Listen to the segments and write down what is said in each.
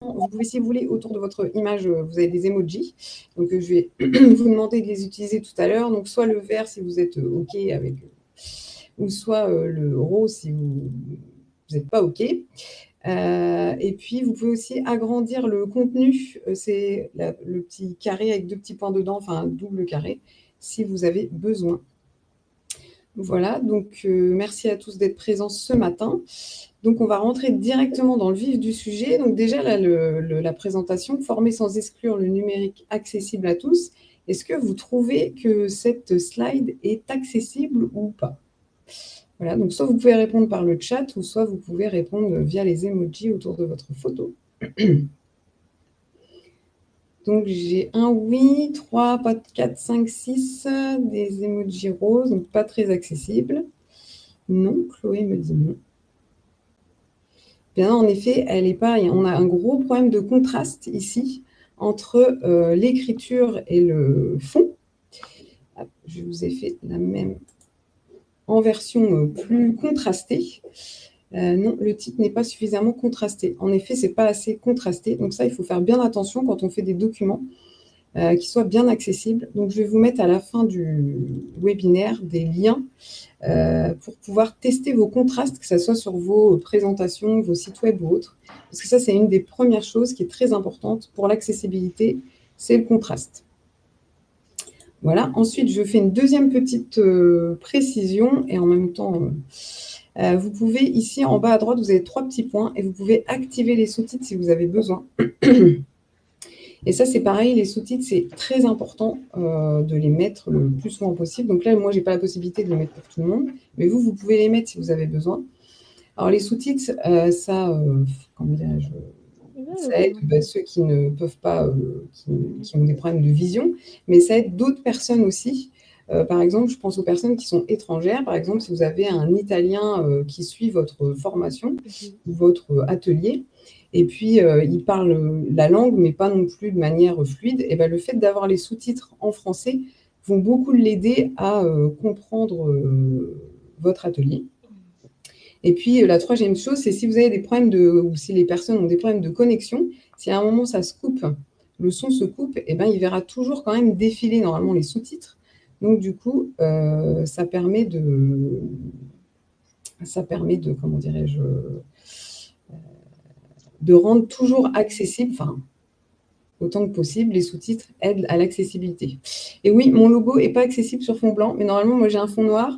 vous pouvez, si vous voulez, autour de votre image, vous avez des emojis. Donc, je vais vous demander de les utiliser tout à l'heure. Donc, soit le vert si vous êtes OK avec, ou soit le rose si vous n'êtes pas OK. Et puis, vous pouvez aussi agrandir le contenu. C'est le petit carré avec 2 petits points dedans, enfin un double carré, si vous avez besoin. Voilà, donc merci à tous d'être présents ce matin. Donc, on va rentrer directement dans le vif du sujet. Donc, déjà, là, la présentation, former sans exclure le numérique accessible à tous. Est-ce que vous trouvez que cette slide est accessible ou pas? Voilà, donc soit vous pouvez répondre par le chat, ou soit vous pouvez répondre via les emojis autour de votre photo. Donc, j'ai un oui, 3, 4, 5, 6, des emojis roses, donc pas très accessible. Non, Chloé me dit non. Bien, en effet, elle est pas. On a un gros problème de contraste ici entre l'écriture et le fond. Je vous ai fait la même en version plus contrastée. Non, le titre n'est pas suffisamment contrasté. En effet, ce n'est pas assez contrasté. Donc ça, il faut faire bien attention quand on fait des documents qui soient bien accessibles. Donc, je vais vous mettre à la fin du webinaire des liens pour pouvoir tester vos contrastes, que ce soit sur vos présentations, vos sites web ou autres. Parce que ça, c'est une des premières choses qui est très importante pour l'accessibilité, c'est le contraste. Voilà. Ensuite, je fais une deuxième petite précision et en même temps, vous pouvez, ici en bas à droite, vous avez 3 petits points et vous pouvez activer les sous-titres si vous avez besoin. Et ça, c'est pareil, les sous-titres, c'est très important de les mettre le plus souvent possible. Donc là, moi, je n'ai pas la possibilité de les mettre pour tout le monde, mais vous pouvez les mettre si vous avez besoin. Alors, les sous-titres, comment dirais-je, ça aide ceux qui ne peuvent pas, qui ont des problèmes de vision, mais ça aide d'autres personnes aussi. Par exemple, je pense aux personnes qui sont étrangères. Par exemple, si vous avez un Italien qui suit votre formation ou votre atelier, et puis il parle la langue, mais pas non plus de manière fluide, et ben, le fait d'avoir les sous-titres en français vont beaucoup l'aider à comprendre votre atelier. Et puis, la troisième chose, c'est si vous avez des problèmes ou si les personnes ont des problèmes de connexion, si à un moment ça se coupe, le son se coupe, et ben, il verra toujours quand même défiler normalement les sous-titres. Donc, du coup, ça permet de, comment dirais-je, de rendre toujours accessible, enfin, autant que possible, les sous-titres aident à l'accessibilité. Et oui, mon logo n'est pas accessible sur fond blanc, mais normalement, moi, j'ai un fond noir,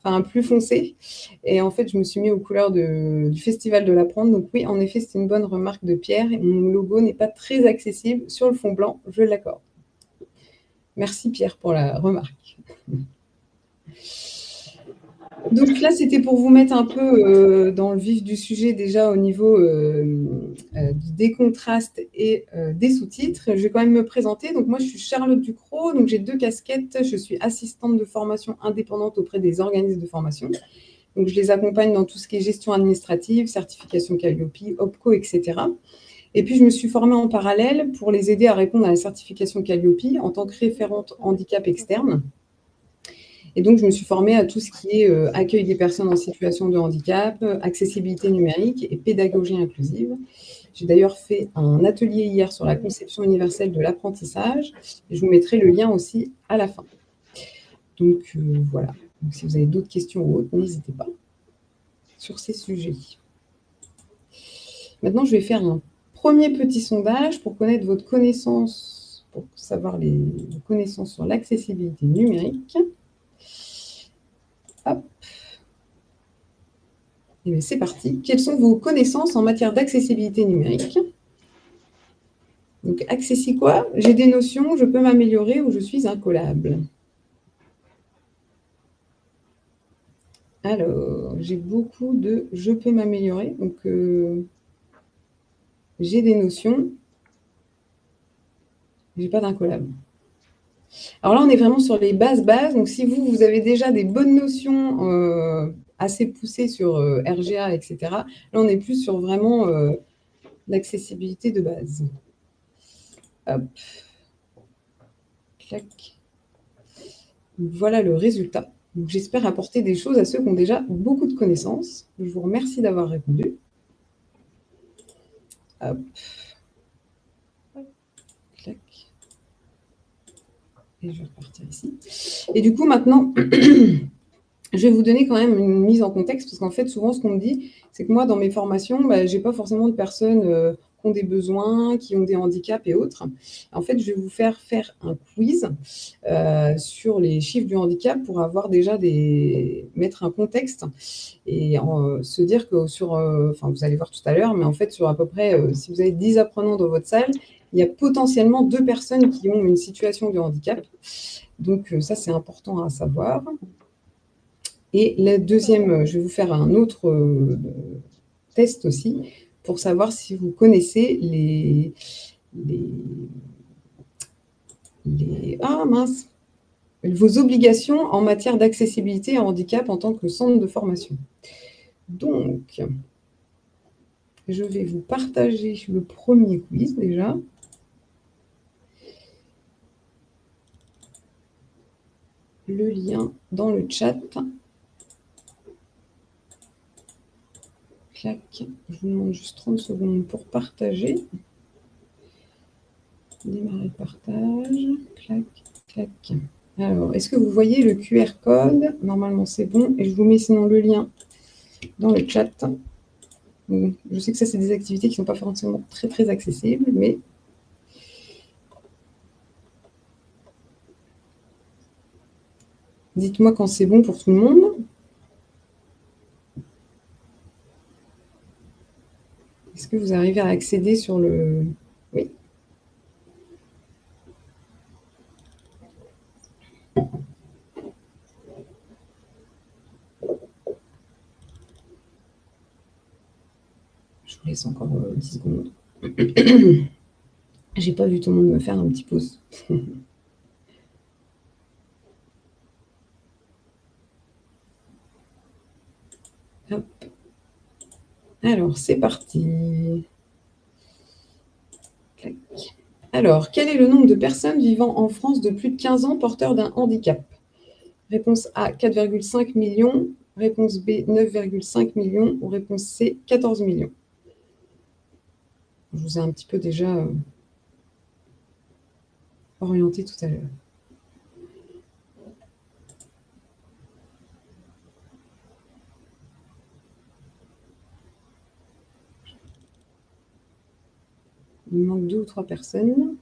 enfin plus foncé. Et en fait, je me suis mis aux couleurs du Festival de l'Apprendre. Donc oui, en effet, c'est une bonne remarque de Pierre. Et mon logo n'est pas très accessible sur le fond blanc, je l'accorde. Merci Pierre pour la remarque. Donc là, c'était pour vous mettre un peu dans le vif du sujet déjà au niveau des contrastes et des sous-titres. Je vais quand même me présenter. Donc moi, je suis Charlotte Ducrot, donc j'ai 2 casquettes. Je suis assistante de formation indépendante auprès des organismes de formation. Donc je les accompagne dans tout ce qui est gestion administrative, certification Calliope, OPCO, etc. Et puis je me suis formée en parallèle pour les aider à répondre à la certification Calliope en tant que référente handicap externe. Et donc, je me suis formée à tout ce qui est accueil des personnes en situation de handicap, accessibilité numérique et pédagogie inclusive. J'ai d'ailleurs fait un atelier hier sur la conception universelle de l'apprentissage. Je vous mettrai le lien aussi à la fin. Donc, voilà. Donc, si vous avez d'autres questions ou autres, n'hésitez pas sur ces sujets. Maintenant, je vais faire un premier petit sondage pour connaître votre connaissance, pour savoir vos connaissances sur l'accessibilité numérique. Hop. Et bien, c'est parti. Quelles sont vos connaissances en matière d'accessibilité numérique? Donc, accessi quoi? J'ai des notions, je peux m'améliorer ou je suis incollable. Alors, j'ai beaucoup de je peux m'améliorer. Donc, j'ai des notions. J'ai pas d'incollable. Alors là, on est vraiment sur les bases. Donc, si vous avez déjà des bonnes notions assez poussées sur RGA, etc., là, on est plus sur vraiment l'accessibilité de base. Hop. Clac. Voilà le résultat. J'espère apporter des choses à ceux qui ont déjà beaucoup de connaissances. Je vous remercie d'avoir répondu. Hop. Clac. Et je vais repartir ici. Et du coup, maintenant, je vais vous donner quand même une mise en contexte, parce qu'en fait, souvent, ce qu'on me dit, c'est que moi, dans mes formations, je n'ai pas forcément de personnes qui ont des besoins, qui ont des handicaps et autres. En fait, je vais vous faire un quiz sur les chiffres du handicap pour avoir déjà mettre un contexte et se dire que enfin, vous allez voir tout à l'heure, mais en fait, sur à peu près, si vous avez 10 apprenants dans votre salle, il y a potentiellement 2 personnes qui ont une situation de handicap. Donc, ça, c'est important à savoir. Et la deuxième, je vais vous faire un autre test aussi pour savoir si vous connaissez vos obligations en matière d'accessibilité et handicap en tant que centre de formation. Donc, je vais vous partager le premier quiz déjà. Le lien dans le chat. Clac. Je vous demande juste 30 secondes pour partager. Démarrer le partage. Clac, clac. Alors, est-ce que vous voyez le QR code? Normalement, c'est bon. Et je vous mets sinon le lien dans le chat. Donc, je sais que ça, c'est des activités qui ne sont pas forcément très, très accessibles, mais dites-moi quand c'est bon pour tout le monde. Est-ce que vous arrivez à accéder sur le... Oui. Je vous laisse encore 10 secondes. J'ai pas vu tout le monde me faire un petit pouce. Hop. Alors, c'est parti. Clac. Alors, quel est le nombre de personnes vivant en France de plus de 15 ans porteurs d'un handicap? Réponse A, 4,5 millions. Réponse B, 9,5 millions. Ou réponse C, 14 millions. Je vous ai un petit peu déjà orienté tout à l'heure. Il manque 2 ou 3 personnes.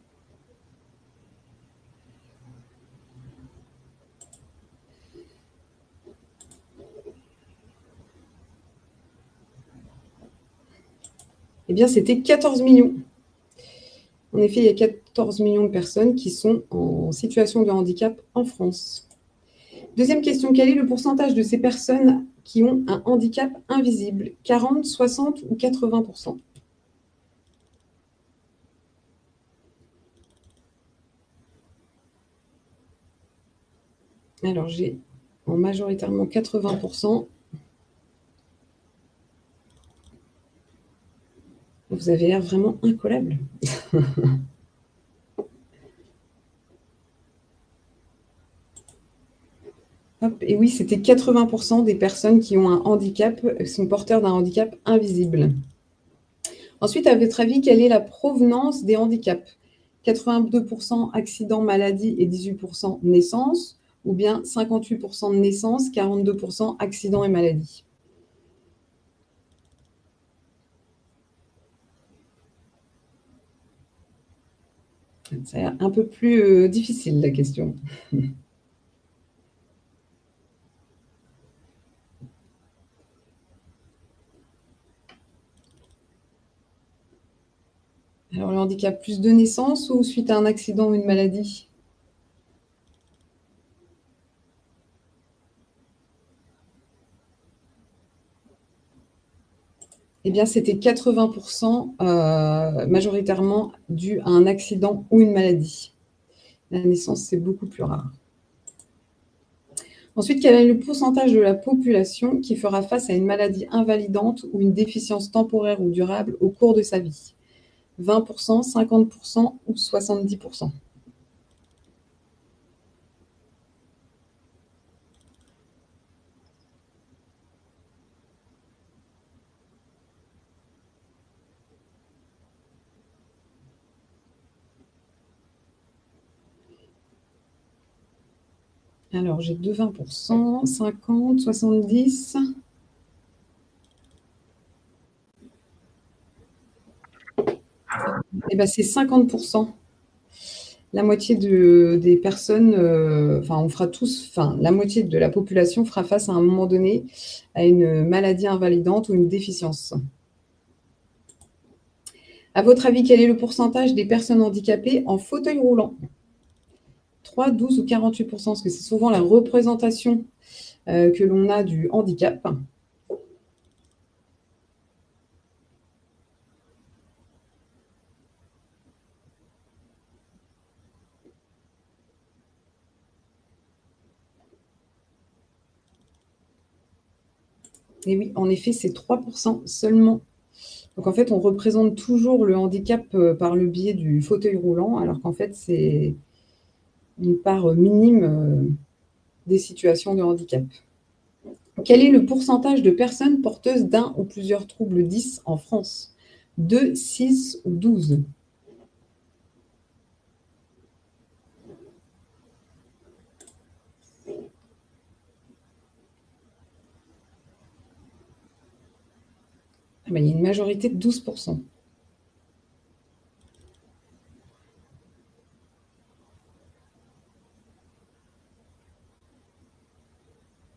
Eh bien, c'était 14 millions. En effet, il y a 14 millions de personnes qui sont en situation de handicap en France. Deuxième question, quel est le pourcentage de ces personnes qui ont un handicap invisible? 40, 60 ou 80%? Alors, j'ai en majoritairement 80%. Vous avez l'air vraiment incollable. Hop, et oui, c'était 80% des personnes qui ont un handicap, sont porteurs d'un handicap invisible. Ensuite, à votre avis, quelle est la provenance des handicaps? 82% accident, maladie et 18% naissance, ou bien 58% de naissance, 42% accident et maladie? C'est un peu plus difficile, la question. Alors, le handicap plus de naissance ou suite à un accident ou une maladie? Eh bien, c'était 80% majoritairement dû à un accident ou une maladie. La naissance, c'est beaucoup plus rare. Ensuite, quel est le pourcentage de la population qui fera face à une maladie invalidante ou une déficience temporaire ou durable au cours de sa vie? 20%, 50% ou 70%? Alors, j'ai de 20%, 50, 70. Eh ben, c'est 50%. La moitié des personnes, enfin, on fera tous, enfin, la moitié de la population fera face à un moment donné à une maladie invalidante ou une déficience. À votre avis, quel est le pourcentage des personnes handicapées en fauteuil roulant? 3, 12 ou 48%, parce que c'est souvent la représentation que l'on a du handicap. Et oui, en effet, c'est 3% seulement. Donc en fait, on représente toujours le handicap par le biais du fauteuil roulant, alors qu'en fait, c'est une part minime des situations de handicap. Quel est le pourcentage de personnes porteuses d'un ou plusieurs troubles 10 en France? 2, 6 ou 12? Ah ben, il y a une majorité de 12%.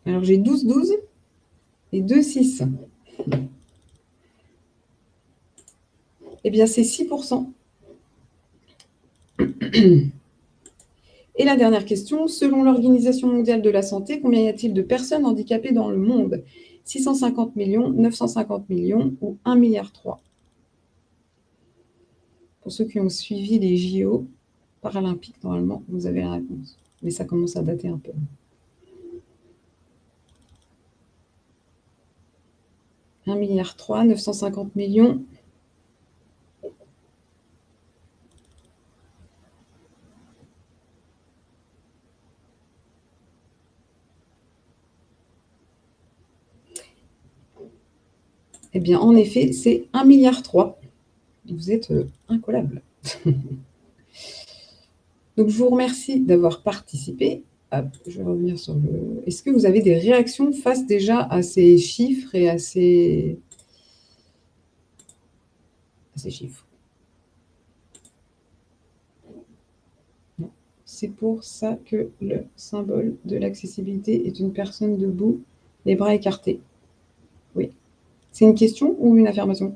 Alors j'ai 12, 12 et 2, 6. Eh bien, c'est 6%. Et la dernière question, selon l'Organisation mondiale de la santé, combien y a-t-il de personnes handicapées dans le monde? 650 millions, 950 millions ou 1,3 milliard? Pour ceux qui ont suivi les JO paralympiques, normalement, vous avez la réponse. Mais ça commence à dater un peu. 1,3 milliard, 950 millions. Eh bien, en effet, c'est 1,3 milliard. Vous êtes incollable. Donc, je vous remercie d'avoir participé. Hop, je vais revenir sur le... Est-ce que vous avez des réactions face déjà à ces chiffres et à ces chiffres? Non. C'est pour ça que le symbole de l'accessibilité est une personne debout, les bras écartés. Oui. C'est une question ou une affirmation?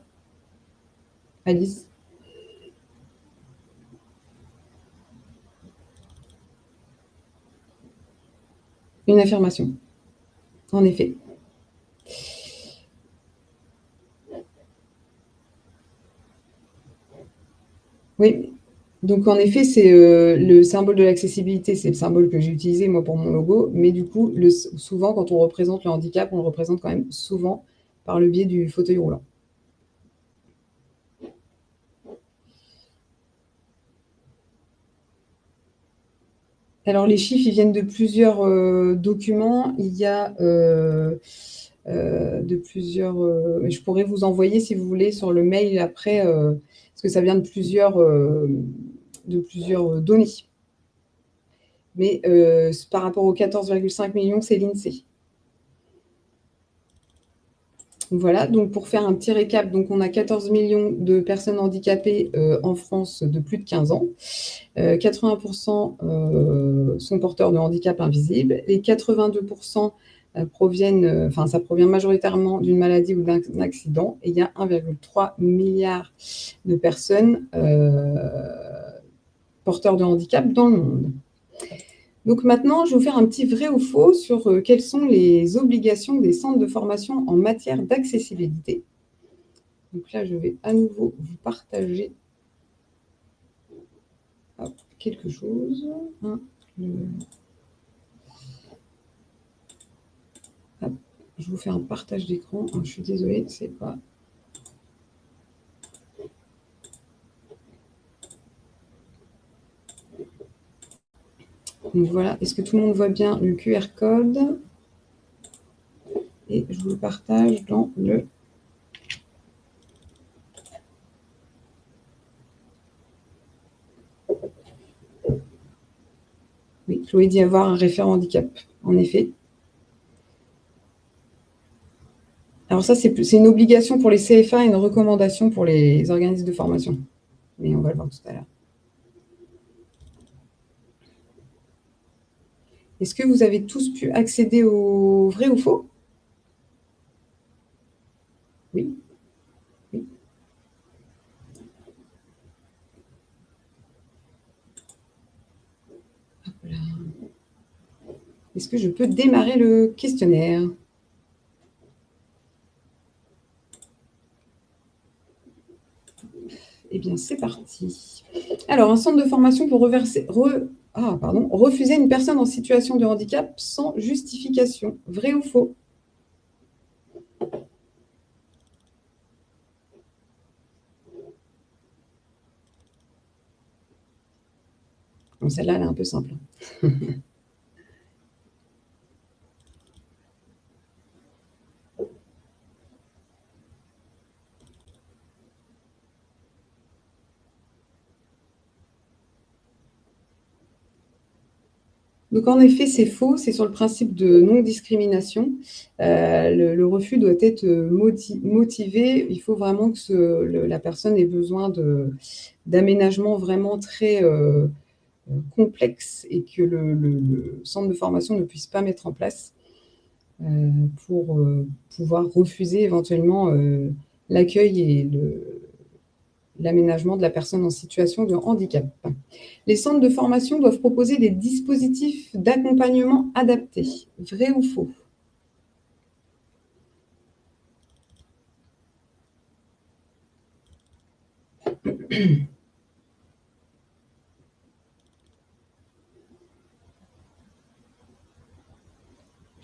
Alice? Une affirmation, en effet. Oui, donc en effet, c'est le symbole de l'accessibilité, c'est le symbole que j'ai utilisé moi pour mon logo, mais du coup, souvent quand on représente le handicap, on le représente quand même souvent par le biais du fauteuil roulant. Alors les chiffres, ils viennent de plusieurs documents. Il y a de plusieurs... je pourrais vous envoyer, si vous voulez, sur le mail après, parce que ça vient de plusieurs données. Mais par rapport aux 14,5 millions, c'est l'INSEE. Voilà, donc pour faire un petit récap, donc on a 14 millions de personnes handicapées en France de plus de 15 ans. 80% sont porteurs de handicap invisible. Les 82% proviennent, enfin ça provient majoritairement d'une maladie ou d'un accident. Et il y a 1,3 milliard de personnes porteurs de handicap dans le monde. Donc maintenant, je vais vous faire un petit vrai ou faux sur quelles sont les obligations des centres de formation en matière d'accessibilité. Donc là, je vais à nouveau vous partager quelque chose. Je vous fais un partage d'écran. Je suis désolée, c'est pas... Donc voilà, est-ce que tout le monde voit bien le QR code? Et je vous le partage dans le... Oui, Oui, Chloé dit avoir un référent handicap, en effet. Alors ça, c'est une obligation pour les CFA et une recommandation pour les organismes de formation. Mais on va le voir tout à l'heure. Est-ce que vous avez tous pu accéder au vrai ou faux? Oui. Oui. Voilà. Est-ce que je peux démarrer le questionnaire? Eh bien, c'est parti. Alors, un centre de formation pour refuser une personne en situation de handicap sans justification. Vrai ou faux? Bon, celle-là, elle est un peu simple. Donc, en effet, c'est faux. C'est sur le principe de non-discrimination. Le refus doit être motivé. Il faut vraiment que la personne ait besoin d'aménagements vraiment très complexes et que le centre de formation ne puisse pas mettre en place pour pouvoir refuser éventuellement l'accueil et l'aménagement de la personne en situation de handicap. Les centres de formation doivent proposer des dispositifs d'accompagnement adaptés. Vrai ou faux?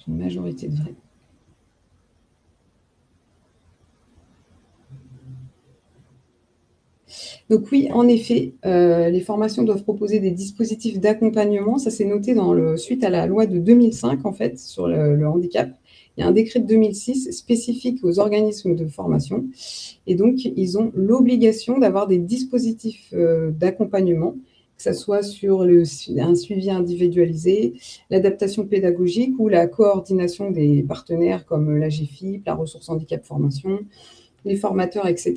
Une majorité de vrai. Donc oui, en effet, les formations doivent proposer des dispositifs d'accompagnement. Ça, c'est noté suite à la loi de 2005, en fait, sur le handicap. Il y a un décret de 2006 spécifique aux organismes de formation. Et donc, ils ont l'obligation d'avoir des dispositifs d'accompagnement, que ce soit sur un suivi individualisé, l'adaptation pédagogique ou la coordination des partenaires comme la GFIP, la Ressource Handicap Formation, les formateurs, etc.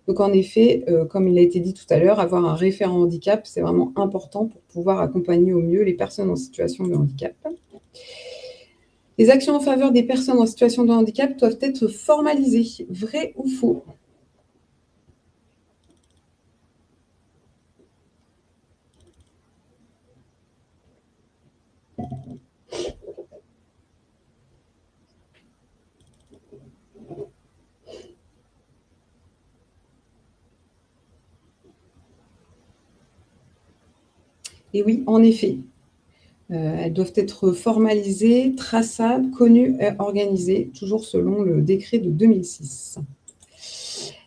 Donc, en effet, comme il a été dit tout à l'heure, avoir un référent handicap, c'est vraiment important pour pouvoir accompagner au mieux les personnes en situation de handicap. Les actions en faveur des personnes en situation de handicap doivent être formalisées. Vrai ou faux? Et oui, en effet, elles doivent être formalisées, traçables, connues et organisées, toujours selon le décret de 2006.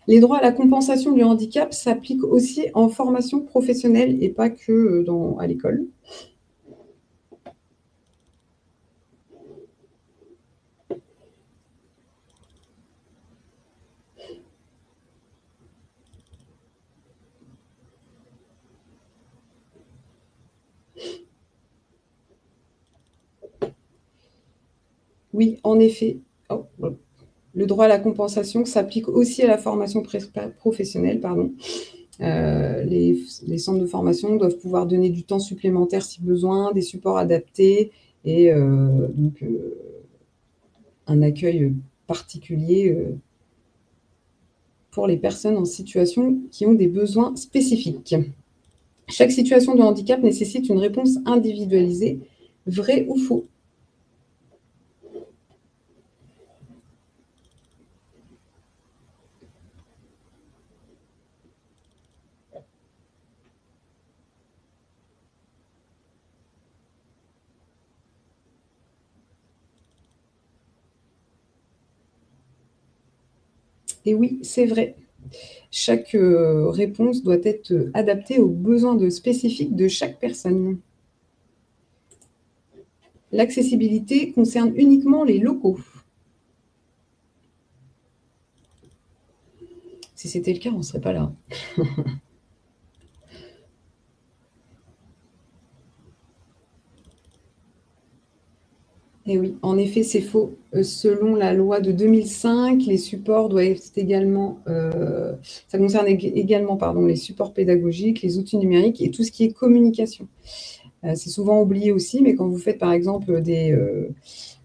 Les droits à la compensation du handicap s'appliquent aussi en formation professionnelle et pas que à l'école. Oui, en effet. Oh, le droit à la compensation s'applique aussi à la formation professionnelle, pardon. Les centres de formation doivent pouvoir donner du temps supplémentaire si besoin, des supports adaptés et donc un accueil particulier pour les personnes en situation qui ont des besoins spécifiques. Chaque situation de handicap nécessite une réponse individualisée, vrai ou faux. Et oui, c'est vrai. Chaque réponse doit être adaptée aux besoins spécifiques de chaque personne. L'accessibilité concerne uniquement les locaux. Si c'était le cas, on ne serait pas là. Et oui, en effet, c'est faux. Selon la loi de 2005, les supports doivent être également, ça concerne également pardon, les supports pédagogiques, les outils numériques et tout ce qui est communication. C'est souvent oublié aussi, mais quand vous faites par exemple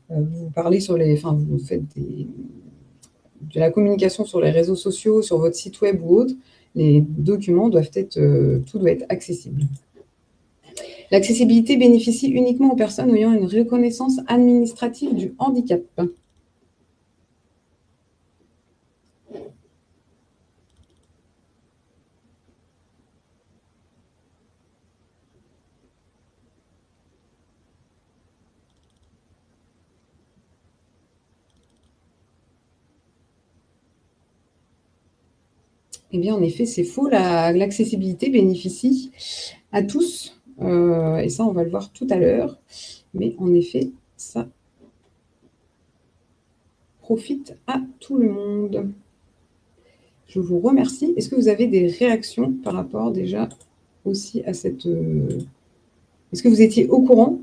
vous parlez sur les, enfin vous faites de la communication sur les réseaux sociaux, sur votre site web ou autre, les documents doivent être, tout doit être accessible. L'accessibilité bénéficie uniquement aux personnes ayant une reconnaissance administrative du handicap. Eh bien, en effet, c'est faux. L'accessibilité bénéficie à tous. Et ça, on va le voir tout à l'heure. Mais en effet, ça profite à tout le monde. Je vous remercie. Est-ce que vous avez des réactions par rapport déjà aussi à cette... Est-ce que vous étiez au courant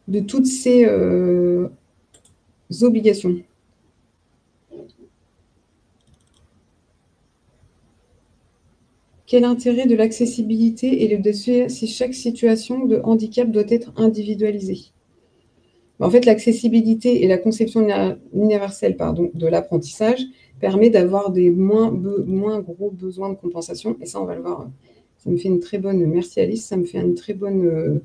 de toutes ces obligations? Quel intérêt de l'accessibilité et de si chaque situation de handicap doit être individualisée? En fait, l'accessibilité et la conception universelle de l'apprentissage permet d'avoir des moins gros besoins de compensation. Et ça, on va le voir. Ça me fait une très bonne... Merci Alice, ça me fait une très bonne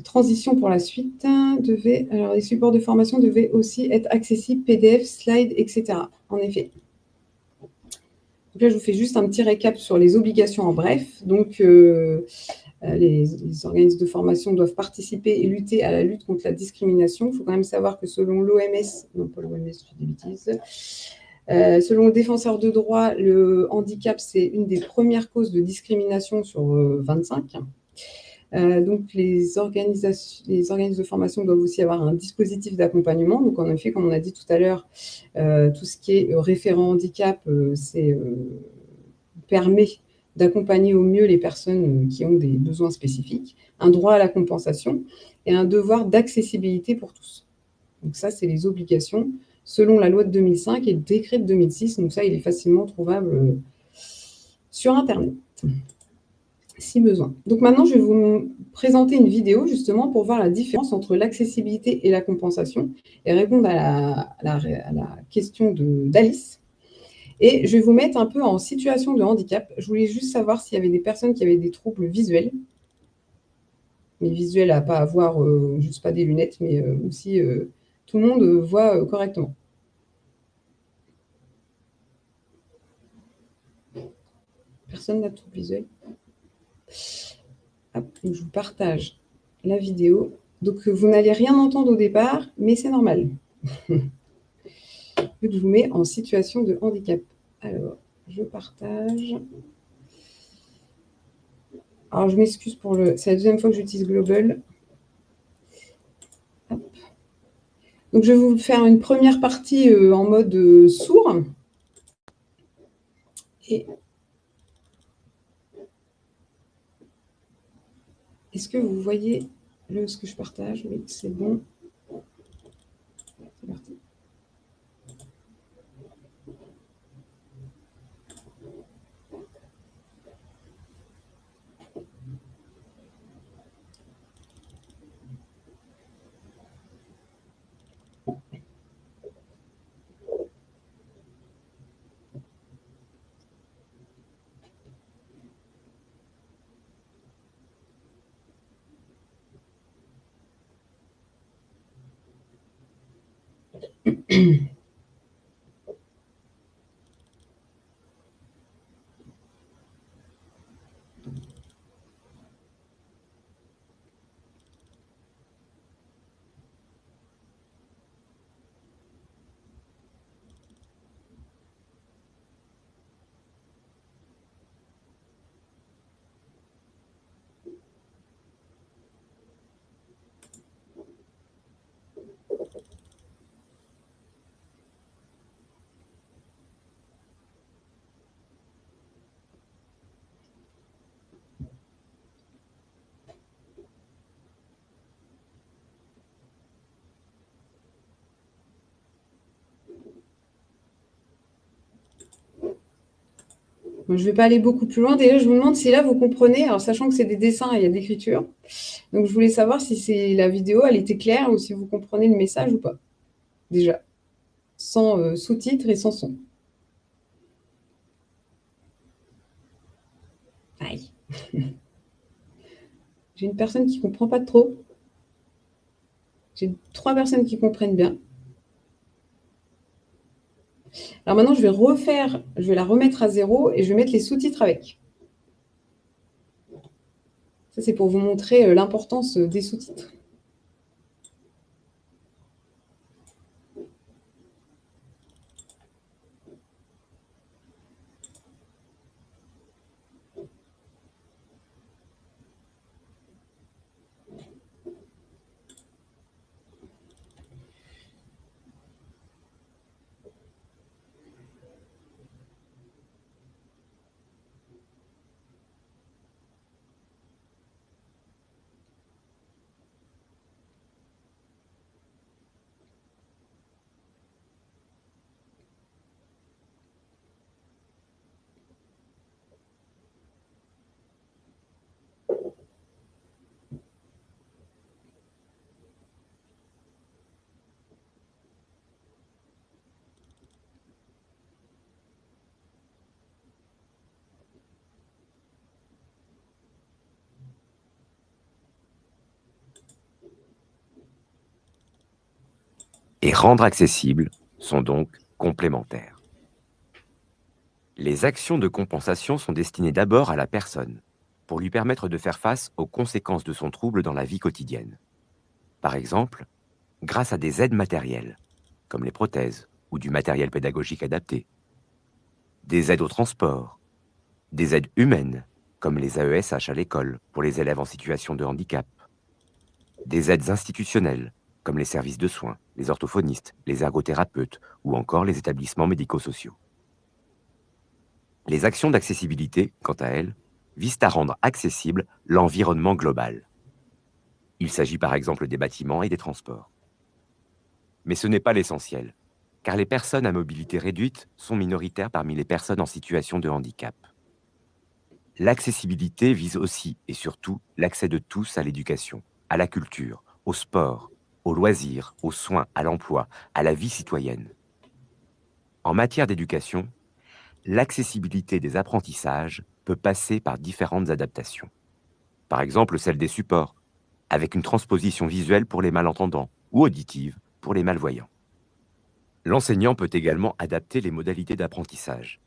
transition pour la suite. Alors, les supports de formation devaient aussi être accessibles, PDF, slides, etc. En effet. Donc là, je vous fais juste un petit récap sur les obligations en bref. Donc, les organismes de formation doivent participer et lutter à la lutte contre la discrimination. Il faut quand même savoir que selon l'OMS, non pas l'OMS, je dis des bêtises, selon le défenseur de droit, le handicap, c'est une des premières causes de discrimination sur 25. Donc, les organismes de formation doivent aussi avoir un dispositif d'accompagnement. Donc, en effet, comme on a dit tout à l'heure, tout ce qui est référent handicap, permet d'accompagner au mieux les personnes qui ont des besoins spécifiques, un droit à la compensation et un devoir d'accessibilité pour tous. Donc ça, c'est les obligations selon la loi de 2005 et le décret de 2006. Donc ça, il est facilement trouvable sur Internet, si besoin. Donc maintenant, je vais vous présenter une vidéo justement pour voir la différence entre l'accessibilité et la compensation et répondre à la question d'Alice. Et je vais vous mettre un peu en situation de handicap. Je voulais juste savoir s'il y avait des personnes qui avaient des troubles visuels. Mais visuels à pas avoir, juste pas des lunettes, mais aussi tout le monde voit correctement. Personne n'a de trouble visuel. Hop, donc je vous partage la vidéo. Donc vous n'allez rien entendre au départ, mais c'est normal. Vu que je vous mets en situation de handicap. Alors, je partage. Alors, je m'excuse pour le... C'est la deuxième fois que j'utilise Global. Hop. Donc, je vais vous faire une première partie en mode sourd. Et est-ce que vous voyez ce que je partage? Oui, c'est bon. C'est parti. je ne vais pas aller beaucoup plus loin. Déjà, je vous demande si là, vous comprenez, alors sachant que c'est des dessins et il y a de l'écriture. Donc, je voulais savoir si la vidéo, elle était claire ou si vous comprenez le message ou pas. Déjà, sans sous-titres et sans son. Aïe. J'ai une personne qui ne comprend pas trop. J'ai 3 personnes qui comprennent bien. Alors maintenant, je vais la remettre à 0 et je vais mettre les sous-titres avec. Ça, c'est pour vous montrer l'importance des sous-titres. Et rendre accessible sont donc complémentaires. Les actions de compensation sont destinées d'abord à la personne, pour lui permettre de faire face aux conséquences de son trouble dans la vie quotidienne. Par exemple, grâce à des aides matérielles, comme les prothèses ou du matériel pédagogique adapté, des aides au transport, des aides humaines, comme les AESH à l'école pour les élèves en situation de handicap, des aides institutionnelles, comme les services de soins, les orthophonistes, les ergothérapeutes ou encore les établissements médico-sociaux. Les actions d'accessibilité, quant à elles, visent à rendre accessible l'environnement global. Il s'agit par exemple des bâtiments et des transports. Mais ce n'est pas l'essentiel, car les personnes à mobilité réduite sont minoritaires parmi les personnes en situation de handicap. L'accessibilité vise aussi et surtout l'accès de tous à l'éducation, à la culture, au sport, aux loisirs, aux soins, à l'emploi, à la vie citoyenne. En matière d'éducation, l'accessibilité des apprentissages peut passer par différentes adaptations. Par exemple, celle des supports, avec une transposition visuelle pour les malentendants ou auditive pour les malvoyants. L'enseignant peut également adapter les modalités d'apprentissage,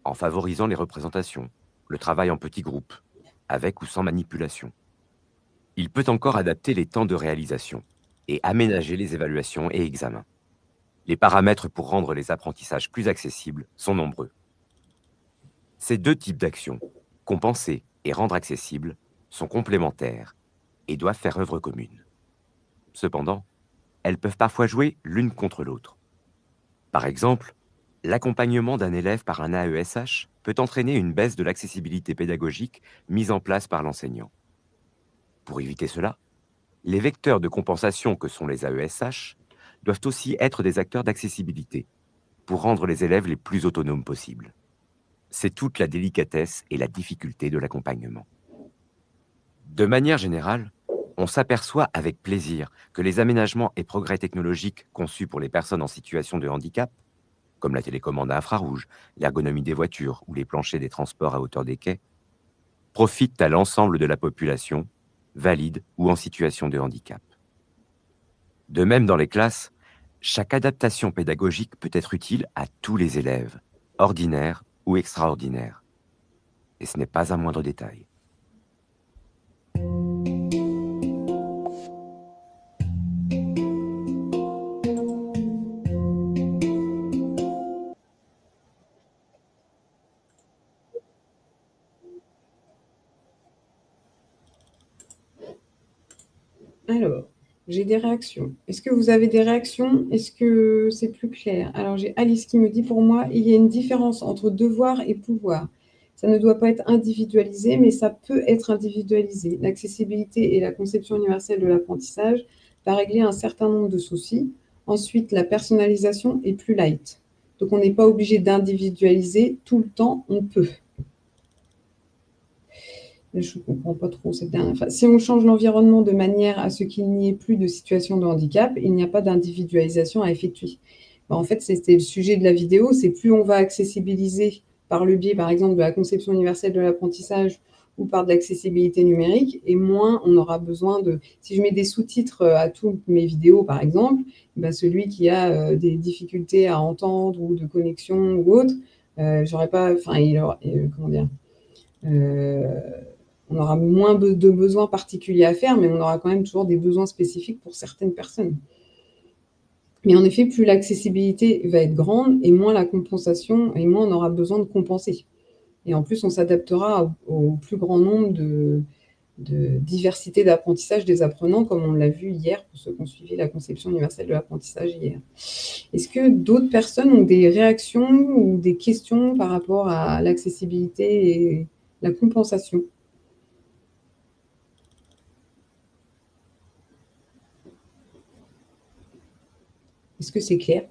en favorisant les représentations, le travail en petits groupes, avec ou sans manipulation. Il peut encore adapter les temps de réalisation et aménager les évaluations et examens. Les paramètres pour rendre les apprentissages plus accessibles sont nombreux. Ces deux types d'actions, compenser et rendre accessible, sont complémentaires et doivent faire œuvre commune. Cependant, elles peuvent parfois jouer l'une contre l'autre. Par exemple, l'accompagnement d'un élève par un AESH peut entraîner une baisse de l'accessibilité pédagogique mise en place par l'enseignant. Pour éviter cela, les vecteurs de compensation que sont les AESH doivent aussi être des acteurs d'accessibilité pour rendre les élèves les plus autonomes possibles. C'est toute la délicatesse et la difficulté de l'accompagnement. De manière générale, on s'aperçoit avec plaisir que les aménagements et progrès technologiques conçus pour les personnes en situation de handicap, comme la télécommande à infrarouge, l'ergonomie des voitures ou les planchers des transports à hauteur des quais, profitent à l'ensemble de la population, valide ou en situation de handicap. De même dans les classes, chaque adaptation pédagogique peut être utile à tous les élèves, ordinaires ou extraordinaires. Et ce n'est pas un moindre détail. Alors, j'ai des réactions. Est-ce que vous avez des réactions? Est-ce que c'est plus clair? Alors, j'ai Alice qui me dit, pour moi, il y a une différence entre devoir et pouvoir. Ça ne doit pas être individualisé, mais ça peut être individualisé. L'accessibilité et la conception universelle de l'apprentissage va régler un certain nombre de soucis. Ensuite, la personnalisation est plus light. Donc, on n'est pas obligé d'individualiser tout le temps, on peut. Je ne comprends pas trop cette dernière phrase. Si on change l'environnement de manière à ce qu'il n'y ait plus de situation de handicap, il n'y a pas d'individualisation à effectuer. En fait, c'était le sujet de la vidéo, c'est plus on va accessibiliser par le biais, par exemple, de la conception universelle de l'apprentissage ou par de l'accessibilité numérique, et moins on aura besoin de... Si je mets des sous-titres à toutes mes vidéos, par exemple, ben celui qui a des difficultés à entendre ou de connexion ou autre, j'aurais pas... Enfin, comment dire on aura moins de besoins particuliers à faire, mais on aura quand même toujours des besoins spécifiques pour certaines personnes. Mais en effet, plus l'accessibilité va être grande et moins la compensation, et moins on aura besoin de compenser. Et en plus, on s'adaptera au plus grand nombre de diversité d'apprentissage des apprenants, comme on l'a vu hier pour ceux qui ont suivi la conception universelle de l'apprentissage hier. Est-ce que d'autres personnes ont des réactions ou des questions par rapport à l'accessibilité et la compensation ? Est-ce que c'est clair?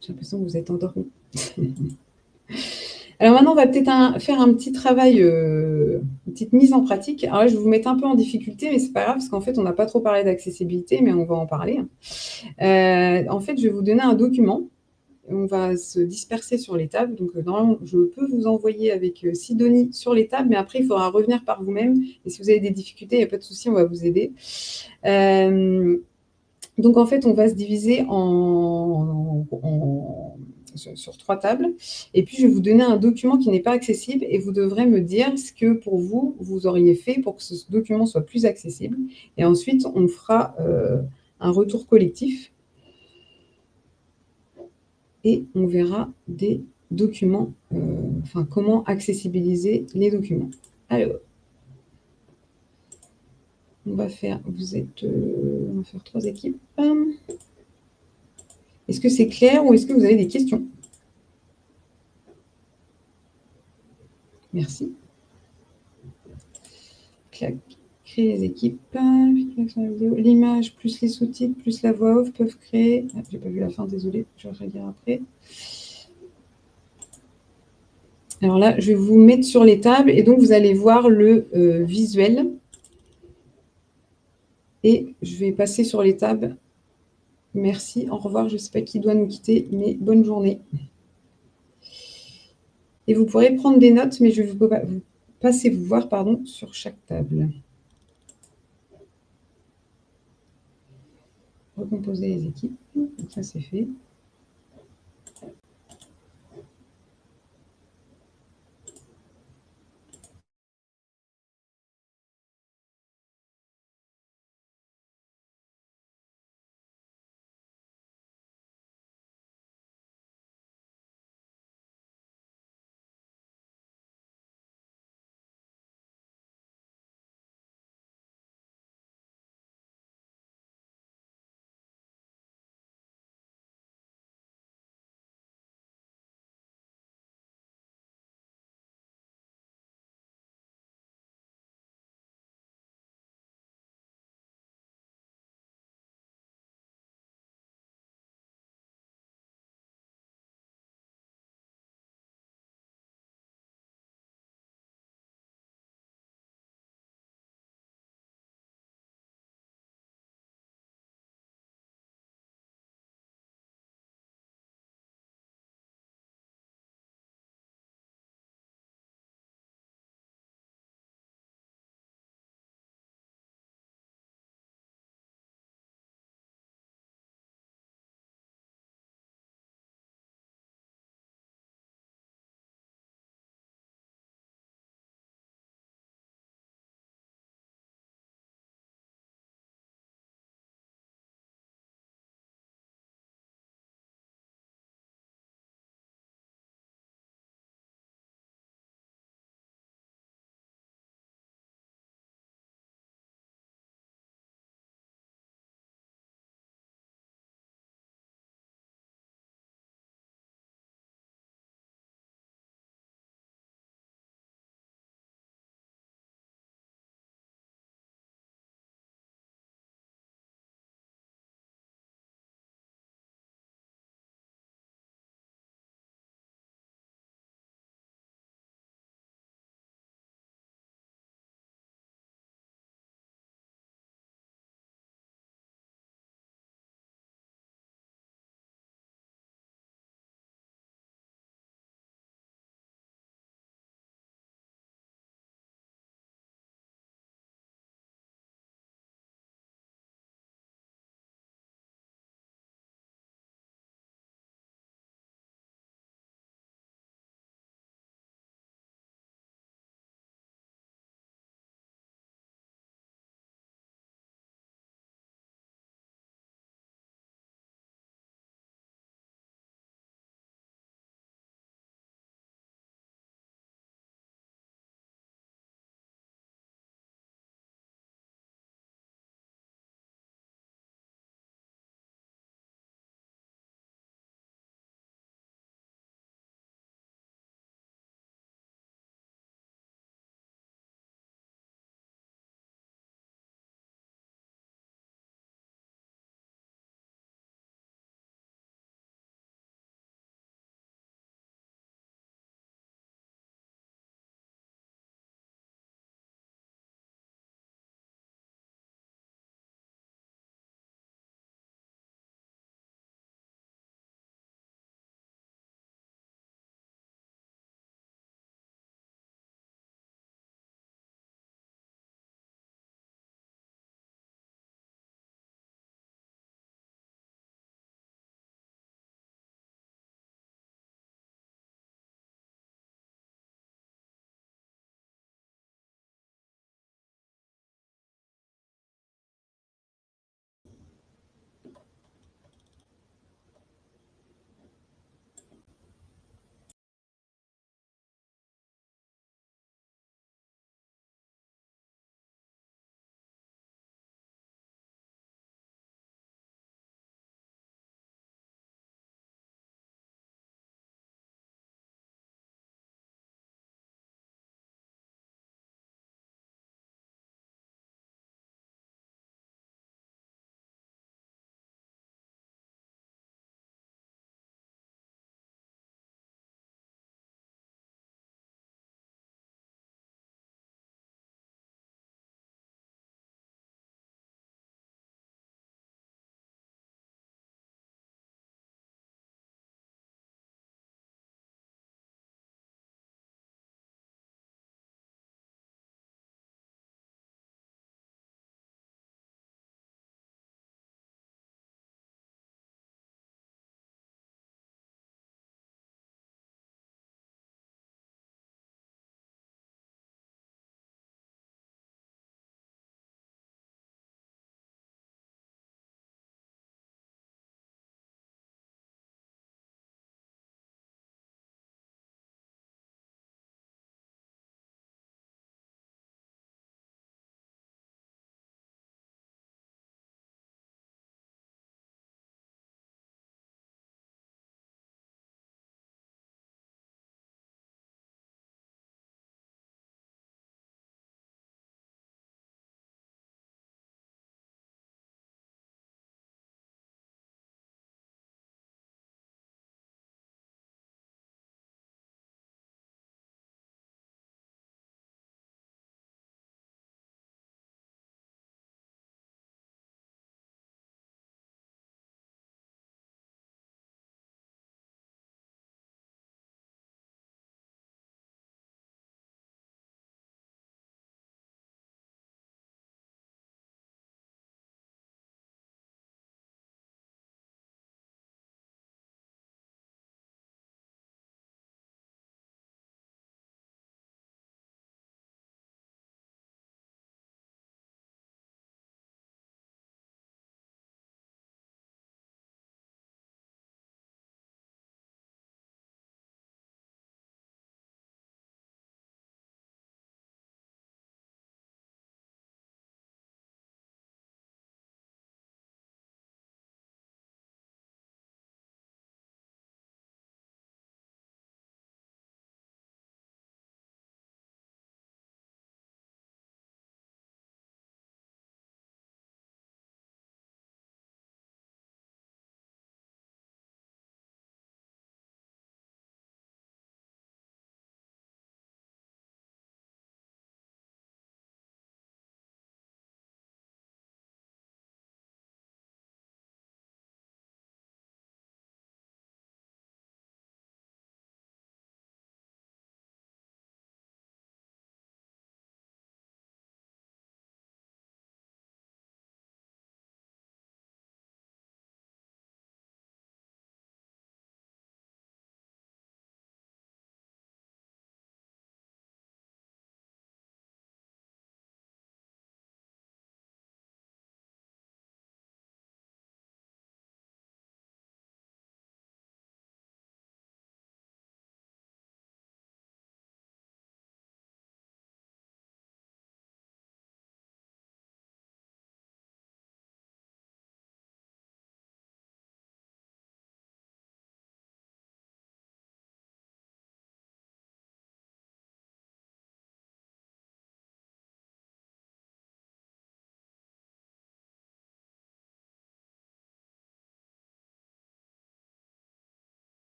J'ai l'impression que vous êtes endormi. Alors maintenant, on va peut-être faire un petit travail, une petite mise en pratique. Alors là, je vais vous mettre un peu en difficulté, mais c'est pas grave, parce qu'en fait, on n'a pas trop parlé d'accessibilité, mais on va en parler. En fait, je vais vous donner un document. On va se disperser sur les tables. Donc, normalement, je peux vous envoyer avec Sidonie sur les tables, mais après, il faudra revenir par vous-même. Et si vous avez des difficultés, il n'y a pas de souci, on va vous aider. Donc, en fait, on va se diviser sur 3 tables. Et puis, je vais vous donner un document qui n'est pas accessible et vous devrez me dire ce que, pour vous, vous auriez fait pour que ce document soit plus accessible. Et ensuite, on fera un retour collectif et on verra des documents, enfin, comment accessibiliser les documents. Alors, on va faire 3 équipes. Est-ce que c'est clair ou est-ce que vous avez des questions? Merci. Clac. Créer les équipes. L'image plus les sous-titres plus la voix off peuvent créer... Ah, j'ai pas vu la fin, désolé, je vais regarder après. Alors là, je vais vous mettre sur les tables et donc vous allez voir le visuel. Et je vais passer sur les tables. Merci, au revoir. Je ne sais pas qui doit nous quitter, mais bonne journée. Et vous pourrez prendre des notes, mais je vais vous passer vous voir sur chaque table. Recomposer les équipes. Donc ça, c'est fait.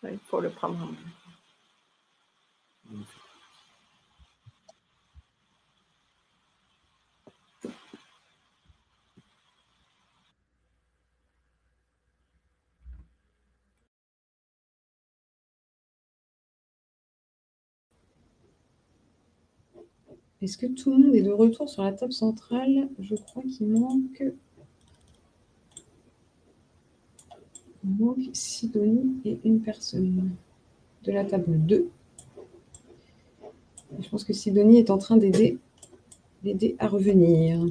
Il faut le prendre en main. Est-ce que tout le monde est de retour sur la table centrale? Je crois qu'il manque Sidonie et une personne de la table 2. Je pense que Sidonie est en train d'aider à revenir.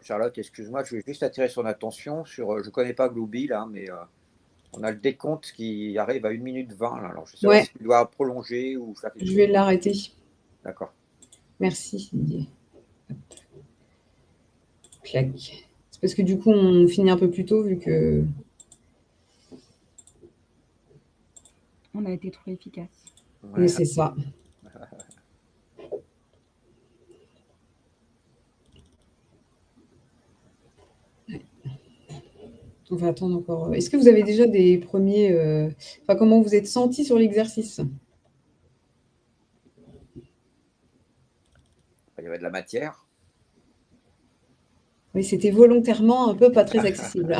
Charlotte, excuse-moi, je vais juste attirer son attention sur. Je ne connais pas Glooby, là, mais on a le décompte qui arrive à 1 minute 20. Là. Alors, je ne sais pas si tu dois prolonger ou faire quelque chose. Je vais l'arrêter. D'accord. Merci, Didier. Clac. C'est parce que du coup, on finit un peu plus tôt, vu que... On a été trop efficace. Ouais. Oui, c'est ça. On va attendre encore. Est-ce que vous avez déjà des premiers... Enfin, comment vous êtes senti sur l'exercice? Il y avait de la matière. Oui, c'était volontairement un peu pas très accessible.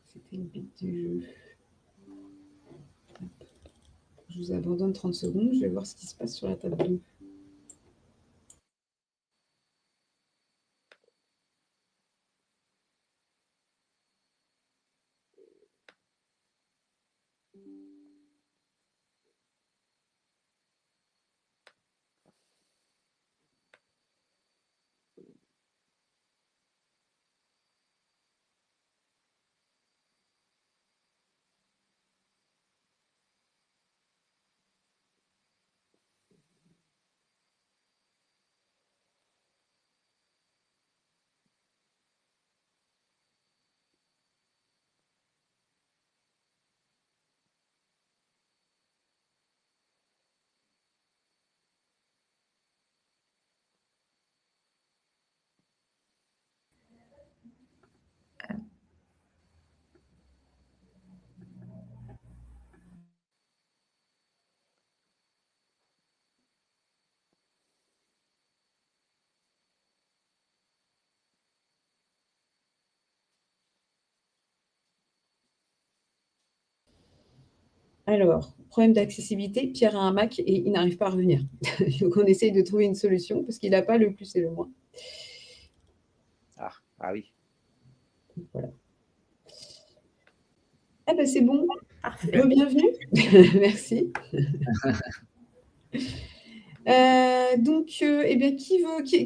C'était le but du jeu. Je vous abandonne 30 secondes. Je vais voir ce qui se passe sur la table 2. Alors, problème d'accessibilité, Pierre a un Mac et il n'arrive pas à revenir. Donc, on essaye de trouver une solution parce qu'il n'a pas le plus et le moins. Ah oui. Voilà. Ah ben c'est bon. Parfait. Bienvenue. Merci. Donc, eh bien,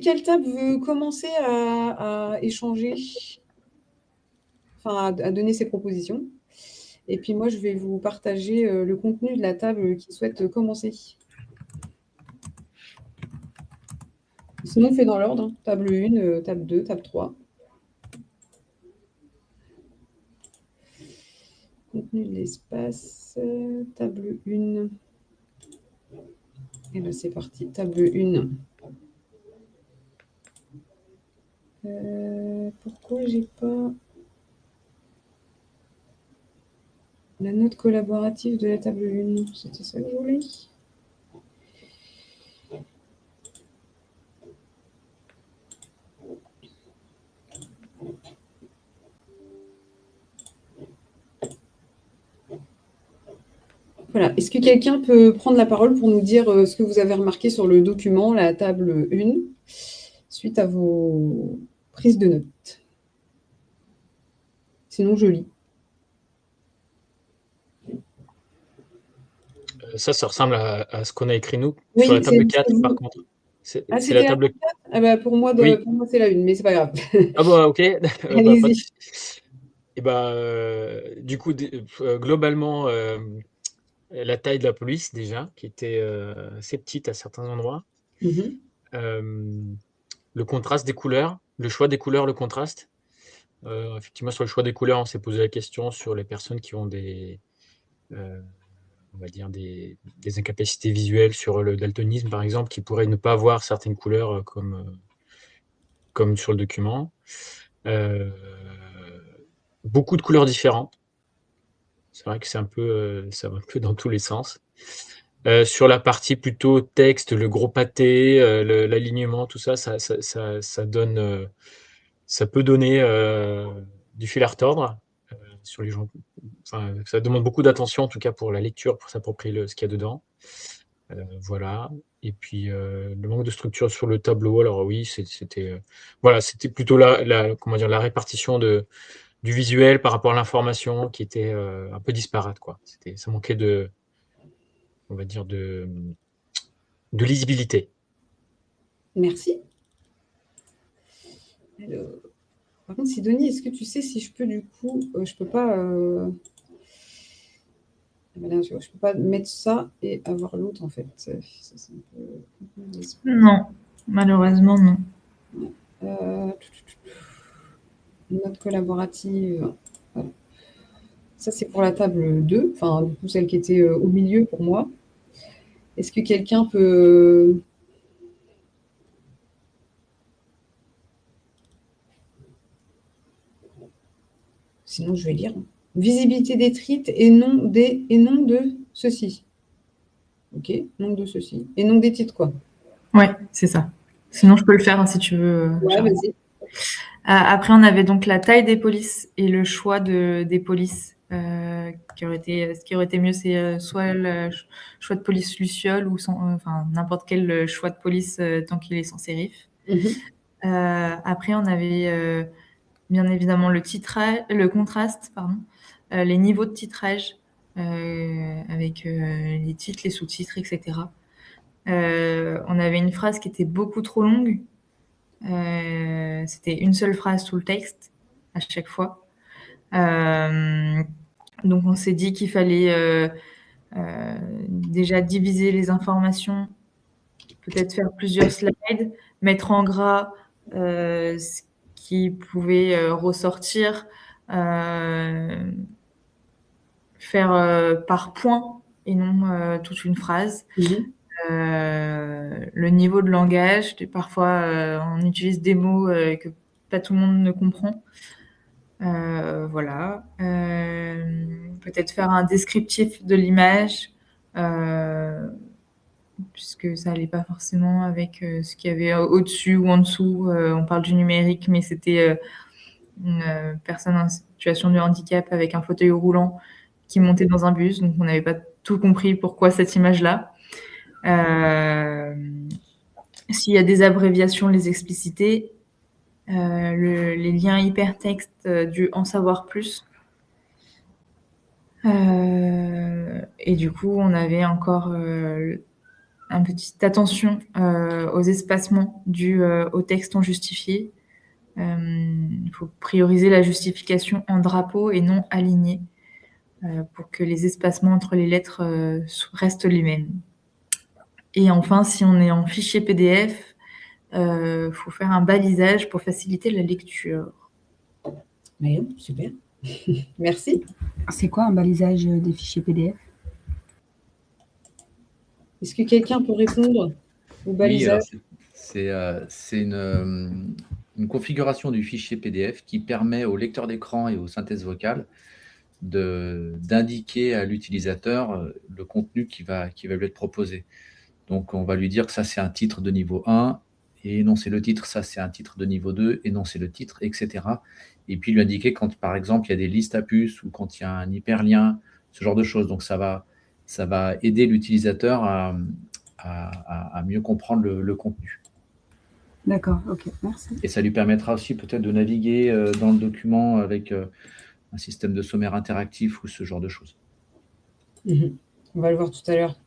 quelle table veut commencer à échanger, enfin, à donner ses propositions? Et puis moi, je vais vous partager le contenu de la table qui souhaite commencer. Sinon, on fait dans l'ordre. Hein. Table 1, table 2, table 3. Contenu de l'espace, table 1. Et bien, c'est parti. Table 1. Pourquoi j'ai pas la note collaborative de la table 1? C'était ça que je voulais. Voilà. Est-ce que quelqu'un peut prendre la parole pour nous dire ce que vous avez remarqué sur le document, la table 1, suite à vos prises de notes? Sinon, je lis. Ça ressemble à ce qu'on a écrit nous. Oui, sur la table 4, par contre. C'est la table 4 ah bah, pour moi, c'est la 1, mais c'est pas grave. Ah bah, ok. Allez-y. Et du coup, globalement, la taille de la police, déjà, qui était assez petite à certains endroits. Le contraste des couleurs, le choix des couleurs, le contraste. Effectivement, sur le choix des couleurs, on s'est posé la question sur les personnes qui ont on va dire des incapacités visuelles sur le daltonisme, par exemple, qui pourraient ne pas voir certaines couleurs comme sur le document. Beaucoup de couleurs différentes. C'est vrai que ça va un peu dans tous les sens. Sur la partie plutôt texte, le gros pâté, l'alignement, tout ça, ça donne, ça peut donner du fil à retordre sur les gens. Enfin, ça demande beaucoup d'attention, en tout cas pour la lecture, pour s'approprier ce qu'il y a dedans. Voilà. Et puis le manque de structure sur le tableau. Alors oui, c'était voilà, c'était plutôt comment dire, la répartition du visuel par rapport à l'information qui était un peu disparate, quoi. Ça manquait on va dire, de lisibilité. Merci. Alors, par contre, Sidonie, est-ce que tu sais si je peux du coup, je peux pas, je peux pas mettre ça et avoir l'autre en fait. Ça, c'est un peu... Non, malheureusement non. Note collaborative. Voilà. Ça, c'est pour la table 2, enfin, du coup, celle qui était au milieu pour moi. Est-ce que quelqu'un peut... Sinon, je vais lire. Visibilité détruite et non de ceci. Ok, non de ceci. Et non des titres, quoi. Ouais, c'est ça. Sinon, je peux le faire hein, si tu veux. Ouais, vas-y. Après, on avait donc la taille des polices et le choix des polices. Ce qui aurait été mieux, c'est soit le choix de police Luciole ou enfin, n'importe quel choix de police tant qu'il est sans sérif. Après, on avait bien évidemment le contraste, pardon, les niveaux de titrage avec les titres, les sous-titres, etc. On avait une phrase qui était beaucoup trop longue. C'était une seule phrase sous le texte à chaque fois. Donc on s'est dit qu'il fallait déjà diviser les informations, peut-être faire plusieurs slides, mettre en gras ce qui pouvait ressortir, faire par point et non toute une phrase. Le niveau de langage, parfois on utilise des mots que pas tout le monde ne comprend. Voilà. Peut-être faire un descriptif de l'image, puisque ça n'allait pas forcément avec ce qu'il y avait au-dessus ou en dessous. On parle du numérique, mais c'était une personne en situation de handicap avec un fauteuil roulant qui montait dans un bus, donc on n'avait pas tout compris pourquoi cette image-là. S'il y a des abréviations, les expliciter. Les liens hypertextes du en savoir plus. Et du coup, on avait encore une petite attention aux espacements dus au texte non justifié. Il faut prioriser la justification en drapeau et non aligné pour que les espacements entre les lettres restent les mêmes. Et enfin, si on est en fichier PDF, faut faire un balisage pour faciliter la lecture. Oui, super. Merci. C'est quoi un balisage des fichiers PDF? Est-ce que quelqu'un peut répondre au balisage? Oui, c'est une configuration du fichier PDF qui permet au lecteur d'écran et aux synthèses vocales d'indiquer à l'utilisateur le contenu qui va lui être proposé. Donc, on va lui dire que ça, c'est un titre de niveau 1, et énoncer le titre, ça, c'est un titre de niveau 2, énoncer le titre, etc. Et puis, lui indiquer quand, par exemple, il y a des listes à puces ou quand il y a un hyperlien, ce genre de choses. Donc, ça va aider l'utilisateur à mieux comprendre le contenu. D'accord, ok, merci. Et ça lui permettra aussi peut-être de naviguer dans le document avec un système de sommaire interactif ou ce genre de choses. On va le voir tout à l'heure.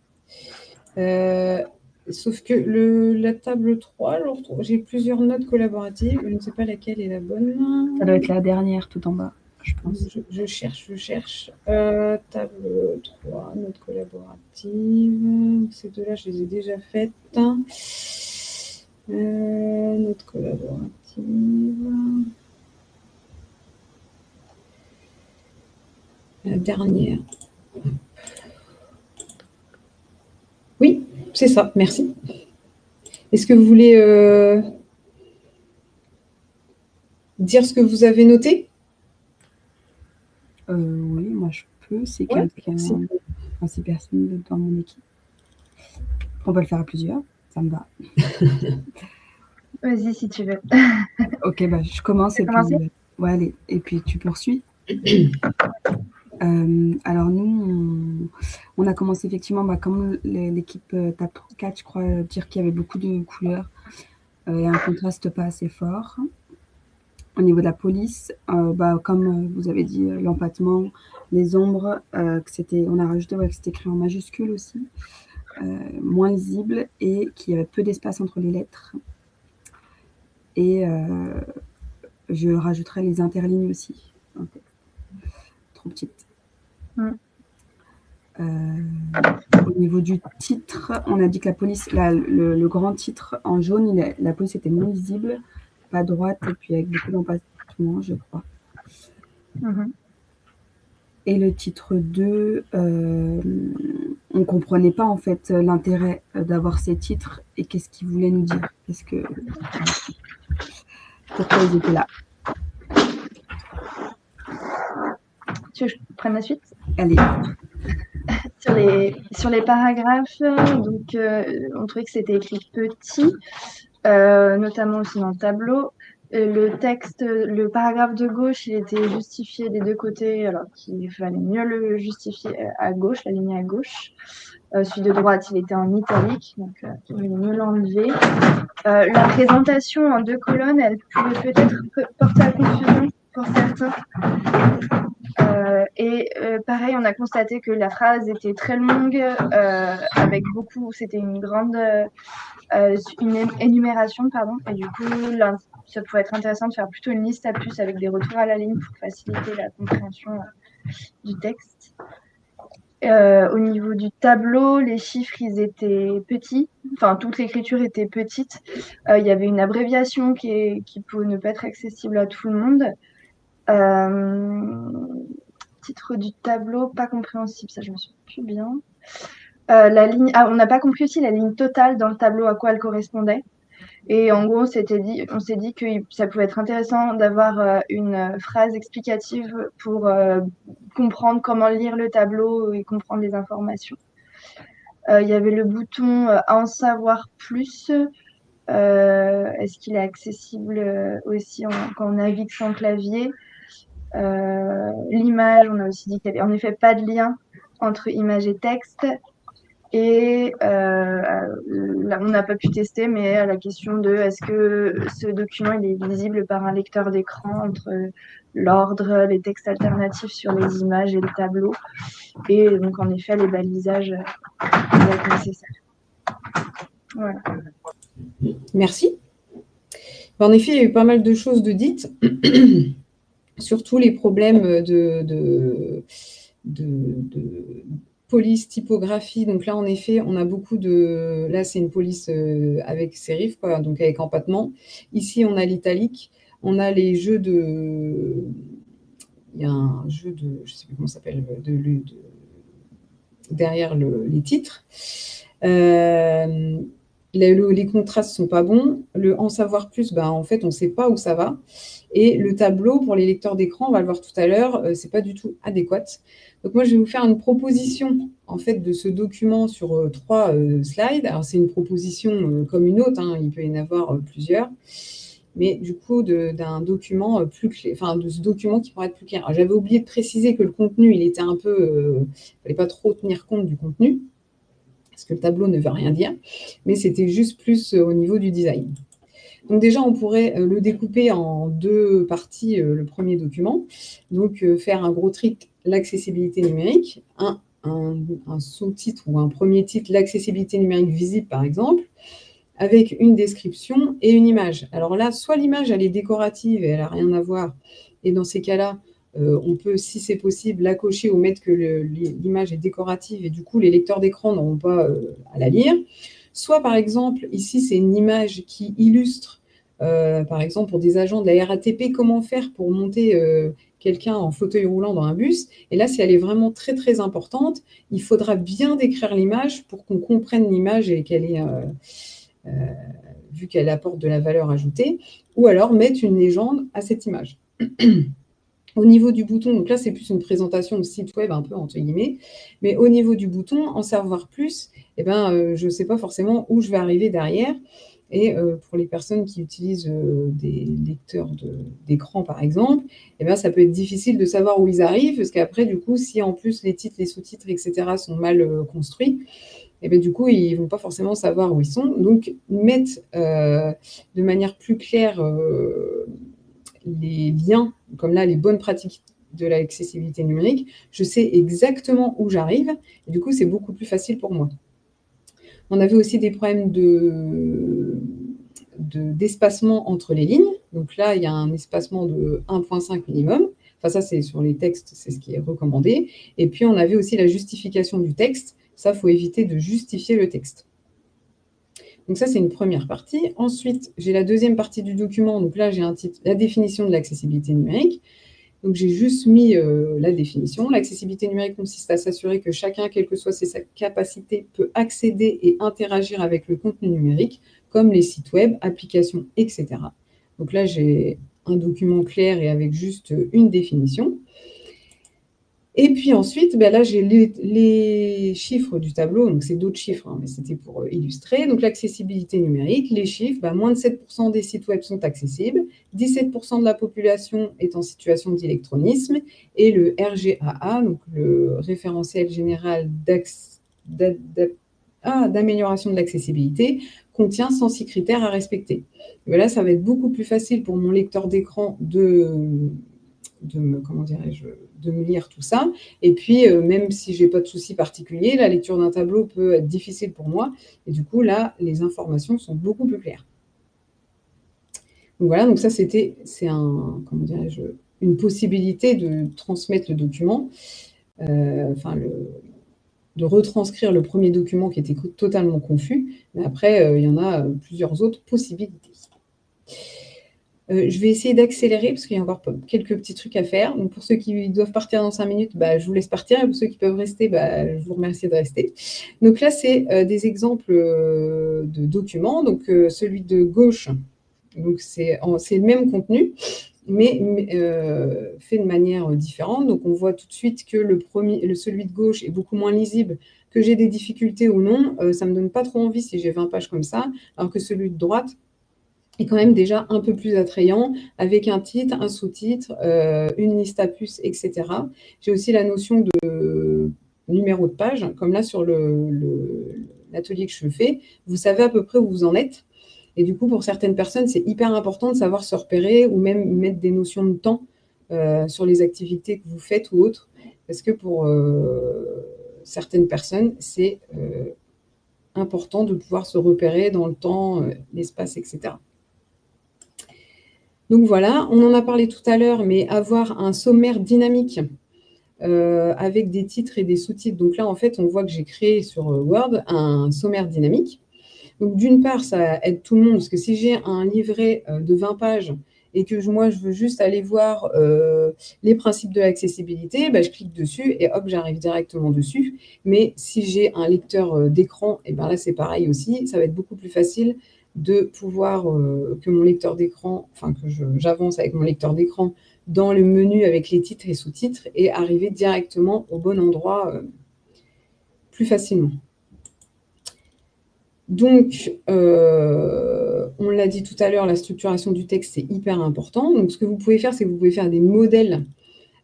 Sauf que la table 3, j'ai plusieurs notes collaboratives. Je ne sais pas laquelle est la bonne. Ça doit être la dernière tout en bas, je pense. Je cherche. Table 3, notes collaboratives. Ces deux-là, je les ai déjà faites. Notes collaboratives. La dernière. Oui, c'est ça, merci. Est-ce que vous voulez dire ce que vous avez noté? Oui, moi je peux. C'est Ouais, quelqu'un, si. enfin, 6 personnes dans mon équipe. On peut le faire à plusieurs, ça me va. Vas-y, si tu veux. Ok, bah, je commence et puis, ouais, allez, et puis tu poursuis. Alors nous, on a commencé effectivement, bah, comme l'équipe TAP 4, je crois, dire qu'il y avait beaucoup de couleurs et un contraste pas assez fort. Au niveau de la police, bah, comme vous avez dit, l'empattement, les ombres, on a rajouté que c'était écrit en majuscule aussi, moins lisible et qu'il y avait peu d'espace entre les lettres. Et je rajouterai les interlignes aussi. Okay. Trop petites. Au niveau du titre, on a dit que la police, le grand titre en jaune, la police était moins lisible, pas droite, et puis avec beaucoup d'empattement, je crois. Et le titre 2, on ne comprenait pas en fait l'intérêt d'avoir ces titres et qu'est-ce qu'ils voulaient nous dire. Pourquoi ils étaient là. Tu veux que je prenne la suite? Allez. Sur les paragraphes, donc, on trouvait que c'était écrit petit, notamment aussi dans le tableau. Le texte, le paragraphe de gauche, il était justifié des deux côtés, alors qu'il fallait mieux le justifier à gauche, la ligne à gauche. Celui de droite, il était en italique, donc il fallait mieux l'enlever. La présentation en 2 colonnes, elle pouvait peut-être porter à confusion pour certains. Pareil, on a constaté que la phrase était très longue, avec beaucoup, c'était une grande une énumération, pardon, et du coup, ça pouvait être intéressant de faire plutôt une liste à puces avec des retours à la ligne pour faciliter la compréhension du texte. Au niveau du tableau, les chiffres, ils étaient petits, enfin, toute l'écriture était petite. Il y avait une abréviation qui pouvait ne pas être accessible à tout le monde. Titre du tableau, pas compréhensible, ça je me souviens plus bien. La ligne, on n'a pas compris aussi la ligne totale dans le tableau, à quoi elle correspondait. Et en gros, on s'est dit que ça pouvait être intéressant d'avoir une phrase explicative pour comprendre comment lire le tableau et comprendre les informations. Il y avait le bouton en savoir plus. Est-ce qu'il est accessible aussi quand on navigue sans clavier? L'image, on a aussi dit qu'il n'y avait en effet pas de lien entre image et texte. Et là, on n'a pas pu tester, mais la question de est-ce que ce document il est lisible par un lecteur d'écran entre l'ordre, les textes alternatifs sur les images et le tableau. Et donc, en effet, les balisages vont être nécessaires. Voilà. Merci. En effet, il y a eu pas mal de choses de dites, surtout les problèmes de police, typographie. Donc là, en effet, on a beaucoup de... Là, c'est une police avec sérif, quoi, donc avec empattement. Ici, on a l'italique. On a les jeux de... Il y a un jeu de... Je ne sais plus comment ça s'appelle, derrière les titres. Les contrastes ne sont pas bons. Le en savoir plus, en fait, on ne sait pas où ça va. Et le tableau, pour les lecteurs d'écran, on va le voir tout à l'heure, ce n'est pas du tout adéquat. Donc moi, je vais vous faire une proposition en fait, de ce document sur 3 slides. Alors, c'est une proposition comme une autre, hein, il peut y en avoir plusieurs. Mais du coup, d'un document plus clair, enfin, de ce document qui pourrait être plus clair. J'avais oublié de préciser que le contenu, il était un peu... il ne fallait pas trop tenir compte du contenu, parce que le tableau ne veut rien dire, mais c'était juste plus au niveau du design. Donc déjà, on pourrait le découper en 2 parties, le premier document. Donc, faire un gros titre, l'accessibilité numérique, un sous-titre ou un premier titre, l'accessibilité numérique visible, par exemple, avec une description et une image. Alors là, soit l'image, elle est décorative et elle n'a rien à voir, et dans ces cas-là, on peut, si c'est possible, la cocher ou mettre que l'image est décorative et du coup, les lecteurs d'écran n'auront pas à la lire. Soit, par exemple, ici, c'est une image qui illustre, par exemple, pour des agents de la RATP, comment faire pour monter quelqu'un en fauteuil roulant dans un bus. Et là, si elle est vraiment très, très importante, il faudra bien décrire l'image pour qu'on comprenne l'image et qu'elle est vu qu'elle apporte de la valeur ajoutée, ou alors mettre une légende à cette image. Au niveau du bouton, donc là, c'est plus une présentation de site web, un peu entre guillemets, mais au niveau du bouton, en savoir plus, eh ben, je ne sais pas forcément où je vais arriver derrière. Et pour les personnes qui utilisent des lecteurs d'écran, par exemple, eh ben, ça peut être difficile de savoir où ils arrivent, parce qu'après, du coup, si en plus les titres, les sous-titres, etc. sont mal construits, eh bien, du coup, ils ne vont pas forcément savoir où ils sont. Donc, mettre de manière plus claire les liens, comme là, les bonnes pratiques de l'accessibilité numérique, je sais exactement où j'arrive, et du coup, c'est beaucoup plus facile pour moi. On avait aussi des problèmes d'espacement entre les lignes. Donc là, il y a un espacement de 1,5 minimum. Enfin, ça, c'est sur les textes, c'est ce qui est recommandé. Et puis, on avait aussi la justification du texte. Ça, il faut éviter de justifier le texte. Donc ça, c'est une première partie. Ensuite, j'ai la deuxième partie du document. Donc là, j'ai un titre, la définition de l'accessibilité numérique. Donc j'ai juste mis la définition. L'accessibilité numérique consiste à s'assurer que chacun, quelle que soit ses capacités, peut accéder et interagir avec le contenu numérique, comme les sites web, applications, etc. Donc là, j'ai un document clair et avec juste une définition. Et puis ensuite, ben là, j'ai les chiffres du tableau. Donc, c'est d'autres chiffres, hein, mais c'était pour illustrer. Donc, l'accessibilité numérique, les chiffres, ben, moins de 7% des sites web sont accessibles, 17% de la population est en situation d'électronisme, et le RGAA, donc le référentiel général d'amélioration de l'accessibilité, contient 106 critères à respecter. Et là, ça va être beaucoup plus facile pour mon lecteur d'écran de me lire tout ça. Et puis, même si je n'ai pas de souci particulier, la lecture d'un tableau peut être difficile pour moi. Et du coup, là, les informations sont beaucoup plus claires. Donc voilà, donc ça, c'est une possibilité de transmettre le document, de retranscrire le premier document qui était totalement confus. Mais après, il y en a plusieurs autres possibilités. Je vais essayer d'accélérer parce qu'il y a encore quelques petits trucs à faire. Donc, pour ceux qui doivent partir dans 5 minutes, je vous laisse partir. Et pour ceux qui peuvent rester, je vous remercie de rester. Donc là, c'est des exemples de documents. Donc, celui de gauche, c'est le même contenu, mais fait de manière différente. Donc, on voit tout de suite que celui de gauche est beaucoup moins lisible, que j'ai des difficultés ou non. Ça ne me donne pas trop envie si j'ai 20 pages comme ça, alors que celui de droite est quand même déjà un peu plus attrayant, avec un titre, un sous-titre, une liste à puces, etc. J'ai aussi la notion de numéro de page, comme là sur l'atelier que je fais. Vous savez à peu près où vous en êtes. Et du coup, pour certaines personnes, c'est hyper important de savoir se repérer ou même mettre des notions de temps sur les activités que vous faites ou autres. Parce que pour certaines personnes, c'est important de pouvoir se repérer dans le temps, l'espace, etc. Donc voilà, on en a parlé tout à l'heure, mais avoir un sommaire dynamique avec des titres et des sous-titres. Donc là, en fait, on voit que j'ai créé sur Word un sommaire dynamique. Donc d'une part, ça aide tout le monde, parce que si j'ai un livret de 20 pages et que moi, je veux juste aller voir les principes de l'accessibilité, je clique dessus et hop, j'arrive directement dessus. Mais si j'ai un lecteur d'écran, et là, c'est pareil aussi, ça va être beaucoup plus facile de pouvoir que mon lecteur d'écran, que j'avance avec mon lecteur d'écran dans le menu avec les titres et sous-titres et arriver directement au bon endroit plus facilement. Donc, on l'a dit tout à l'heure, la structuration du texte, c'est hyper important. Donc, ce que vous pouvez faire, c'est que vous pouvez faire des modèles,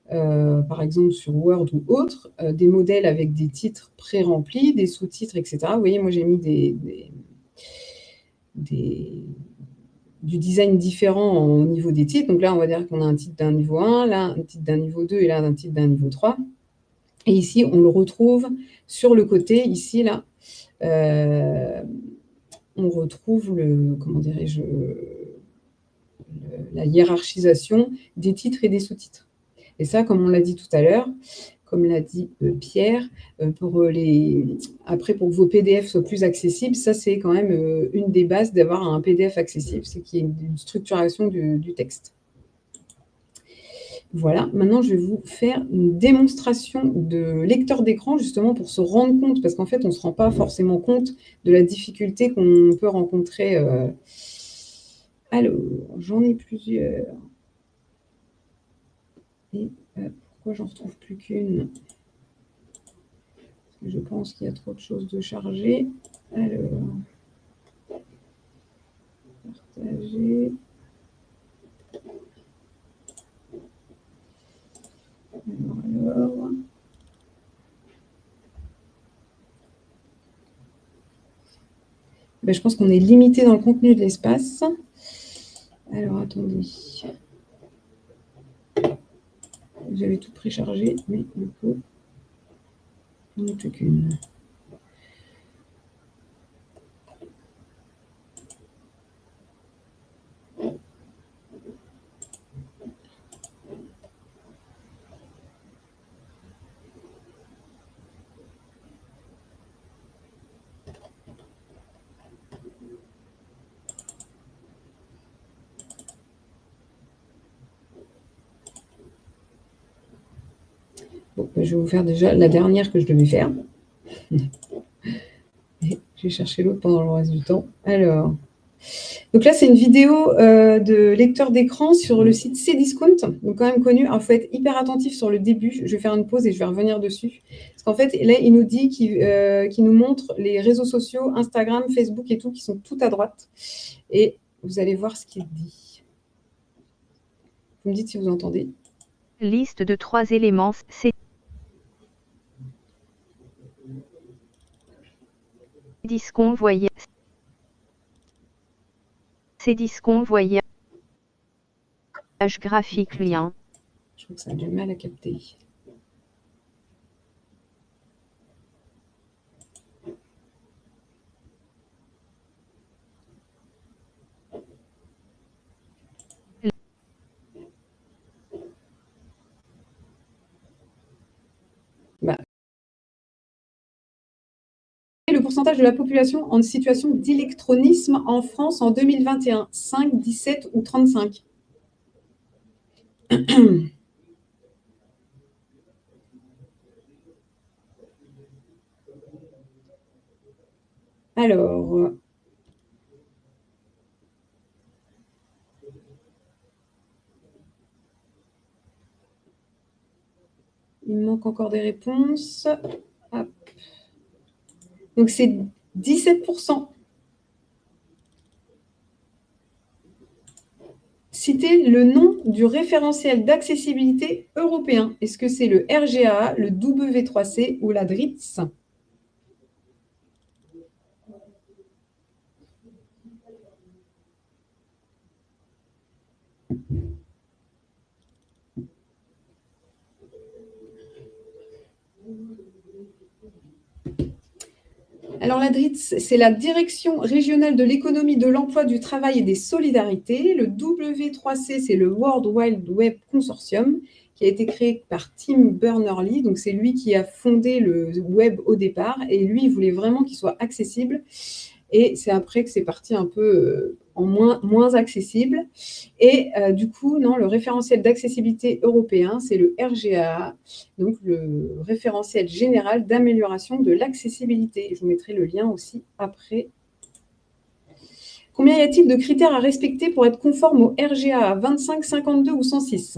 par exemple sur Word ou autre, des modèles avec des titres pré-remplis, des sous-titres, etc. Vous voyez, moi, j'ai mis du design différent au niveau des titres. Donc là, on va dire qu'on a un titre d'un niveau 1, là, un titre d'un niveau 2 et là, un titre d'un niveau 3. Et ici, on le retrouve sur le côté, ici, là, on retrouve la hiérarchisation des titres et des sous-titres. Et ça, comme on l'a dit tout à l'heure, comme l'a dit Pierre, pour que vos PDF soient plus accessibles, ça c'est quand même une des bases d'avoir un PDF accessible, c'est qu'il y ait une structuration du texte. Voilà, maintenant je vais vous faire une démonstration de lecteur d'écran justement pour se rendre compte, parce qu'en fait on ne se rend pas forcément compte de la difficulté qu'on peut rencontrer. Alors, j'en ai plusieurs. Et pourquoi j'en retrouve plus qu'une? Parce que je pense qu'il y a trop de choses de charger. Alors, partager. Alors. Ben, je pense qu'on est limité dans le contenu de l'espace. Alors, attendez. J'avais tout préchargé, mais du coup, il n'y en a plus qu'une. Bon, ben, je vais vous faire déjà la dernière que je devais faire. J'ai cherché l'autre pendant le reste du temps. Alors, donc là, c'est une vidéo de lecteur d'écran sur le site Cdiscount, donc quand même connu. Il faut être hyper attentif sur le début. Je vais faire une pause et je vais revenir dessus. Parce qu'en fait, là, il nous dit qu'il nous montre les réseaux sociaux, Instagram, Facebook et tout, qui sont tout à droite. Et vous allez voir ce qu'il dit. Vous me dites si vous entendez. Liste de 3 éléments, c'est Cdiscount voyage. Cdiscount voyage graphique lien. Je crois que ça a du mal à capter. Bah. Le pourcentage de la population en situation d'électronisme en France en 2021, 5, 17 ou 35? Alors, il me manque encore des réponses. Hop. Donc, c'est 17%. Citez le nom du référentiel d'accessibilité européen. Est-ce que c'est le RGA, le W3C ou la DRITS? Alors, la DRITS, c'est la Direction régionale de l'économie, de l'emploi, du travail et des solidarités. Le W3C, c'est le World Wide Web Consortium, qui a été créé par Tim Berners-Lee. Donc, c'est lui qui a fondé le web au départ. Et lui, il voulait vraiment qu'il soit accessible. Et c'est après que c'est parti un peu en moins accessible. Et du coup, non, le référentiel d'accessibilité européen, c'est le RGA, donc le référentiel général d'amélioration de l'accessibilité. Je vous mettrai le lien aussi après. Combien y a-t-il de critères à respecter pour être conforme au RGA? 25, 52 ou 106?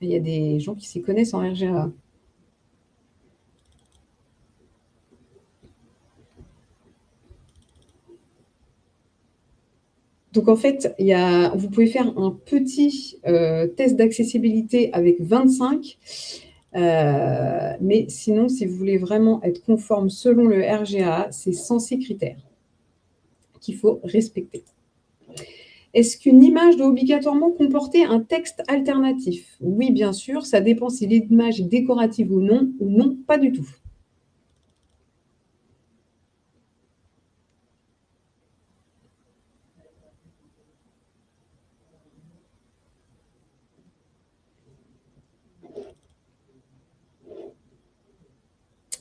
Il y a des gens qui s'y connaissent en RGA. Donc, en fait, vous pouvez faire un petit test d'accessibilité avec 25, mais sinon, si vous voulez vraiment être conforme selon le RGA, c'est 106 critères qu'il faut respecter. Est-ce qu'une image doit obligatoirement comporter un texte alternatif? Oui, bien sûr, ça dépend si l'image est décorative ou non, pas du tout.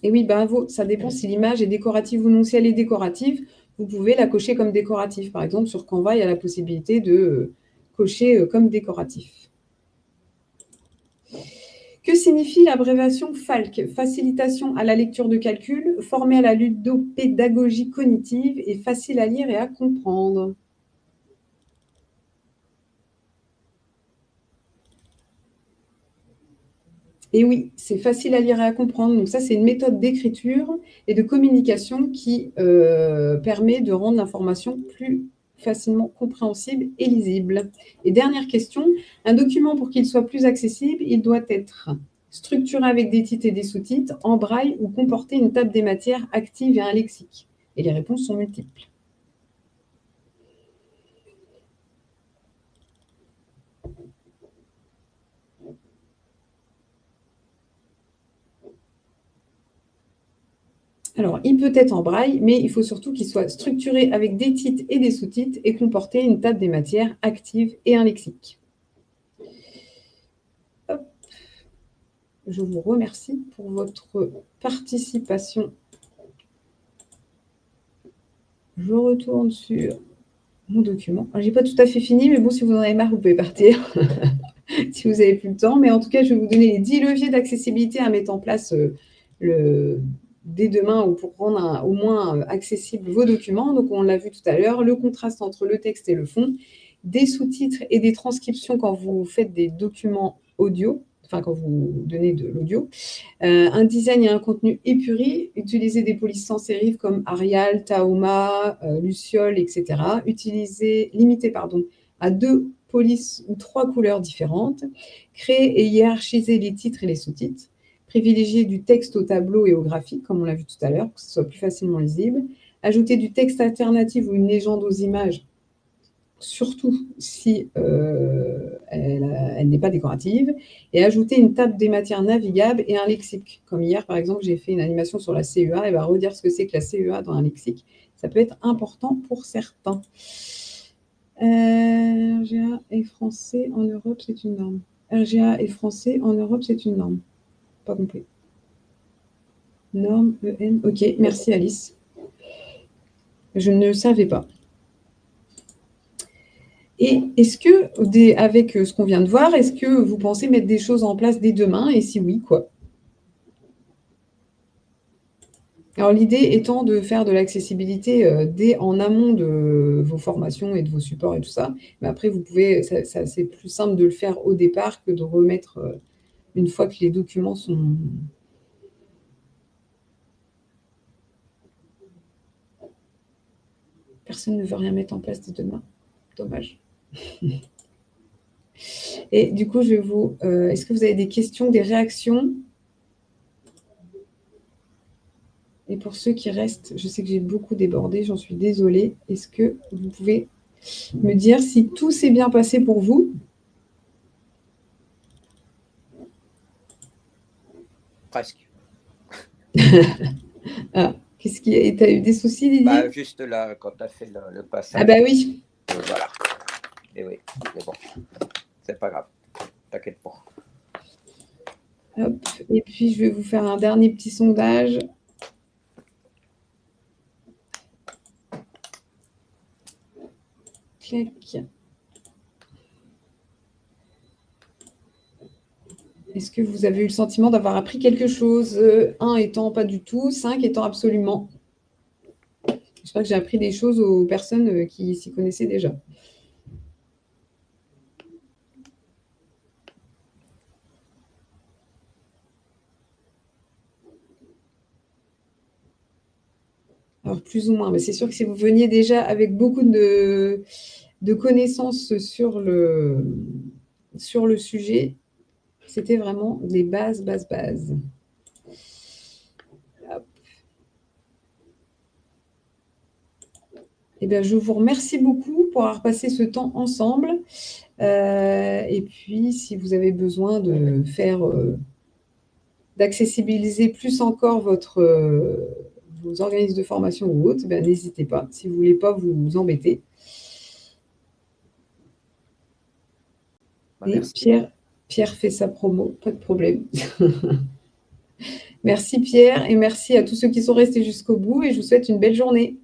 Et oui, bravo, ça dépend si l'image est décorative ou non. Si elle est décorative, vous pouvez la cocher comme décorative. Par exemple, sur Canva, il y a la possibilité de cocher comme décoratif. Que signifie l'abréviation FALC? Facilitation à la lecture de calcul, formée à la ludopédagogie cognitive et facile à lire et à comprendre. Et oui, c'est facile à lire et à comprendre. Donc ça, c'est une méthode d'écriture et de communication qui permet de rendre l'information plus facilement compréhensible et lisible. Et dernière question, un document pour qu'il soit plus accessible, il doit être structuré avec des titres et des sous-titres, en braille ou comporter une table des matières active et un lexique. Et les réponses sont multiples. Alors, il peut être en braille, mais il faut surtout qu'il soit structuré avec des titres et des sous-titres et comporter une table des matières active et un lexique. Hop. Je vous remercie pour votre participation. Je retourne sur mon document. Je n'ai pas tout à fait fini, mais bon, si vous en avez marre, vous pouvez partir si vous n'avez plus le temps. Mais en tout cas, je vais vous donner les 10 leviers d'accessibilité à mettre en place dès demain ou pour rendre au moins accessibles vos documents. Donc, on l'a vu tout à l'heure, le contraste entre le texte et le fond, des sous-titres et des transcriptions quand vous faites des documents audio, enfin quand vous donnez de l'audio, un design et un contenu épuré, utiliser des polices sans sérif comme Arial, Tahoma, Luciole, etc. Limiter à 2 polices ou 3 couleurs différentes, créer et hiérarchiser les titres et les sous-titres, privilégier du texte au tableau et au graphique, comme on l'a vu tout à l'heure, pour que ce soit plus facilement lisible, ajouter du texte alternatif ou une légende aux images, surtout si elle n'est pas décorative, et ajouter une table des matières navigables et un lexique. Comme hier, par exemple, j'ai fait une animation sur la CEA, et va redire ce que c'est que la CEA dans un lexique. Ça peut être important pour certains. RGA et français en Europe, c'est une norme. RGA et français en Europe, c'est une norme. Pas compris. Norme EN. Ok, merci Alice. Je ne savais pas. Et est-ce que, avec ce qu'on vient de voir, est-ce que vous pensez mettre des choses en place dès demain? Et si oui, quoi? Alors, l'idée étant de faire de l'accessibilité en amont de vos formations et de vos supports et tout ça. Mais après, vous pouvez, c'est plus simple de le faire au départ que de remettre une fois que les documents sont... Personne ne veut rien mettre en place dès demain. Dommage. Et du coup, je vais vous... est-ce que vous avez des questions, des réactions? Et pour ceux qui restent, je sais que j'ai beaucoup débordé, j'en suis désolée. Est-ce que vous pouvez me dire si tout s'est bien passé pour vous? Presque. Ah, qu'est-ce qui a... T'as eu des soucis, Didier? Juste là, quand tu as fait le passage. Ah bah oui. Voilà. Et oui, c'est bon. C'est pas grave. T'inquiète pas. Hop. Et puis, je vais vous faire un dernier petit sondage. Clac. Est-ce que vous avez eu le sentiment d'avoir appris quelque chose? 1 étant pas du tout, 5 étant absolument. J'espère que j'ai appris des choses aux personnes qui s'y connaissaient déjà. Alors, plus ou moins, mais c'est sûr que si vous veniez déjà avec beaucoup de connaissances sur le sujet, c'était vraiment des bases. Hop. Eh bien, je vous remercie beaucoup pour avoir passé ce temps ensemble. Et puis, si vous avez besoin de faire, d'accessibiliser plus encore vos organismes de formation ou autres, ben, n'hésitez pas, si vous ne voulez pas vous embêter. Et Pierre fait sa promo, pas de problème. Merci Pierre et merci à tous ceux qui sont restés jusqu'au bout et je vous souhaite une belle journée.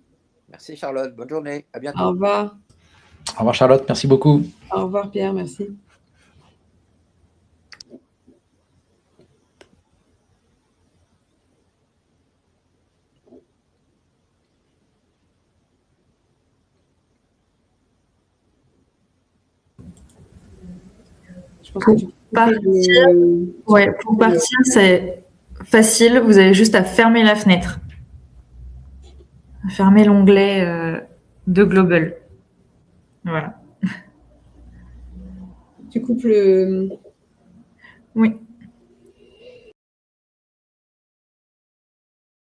Merci Charlotte, bonne journée, à bientôt. Au revoir. Au revoir Charlotte, merci beaucoup. Au revoir Pierre, merci. Je pense que tu peux Partir, ouais, pour partir, c'est facile. Vous avez juste à fermer la fenêtre. Fermer l'onglet de Global. Voilà. Tu coupes le... Oui.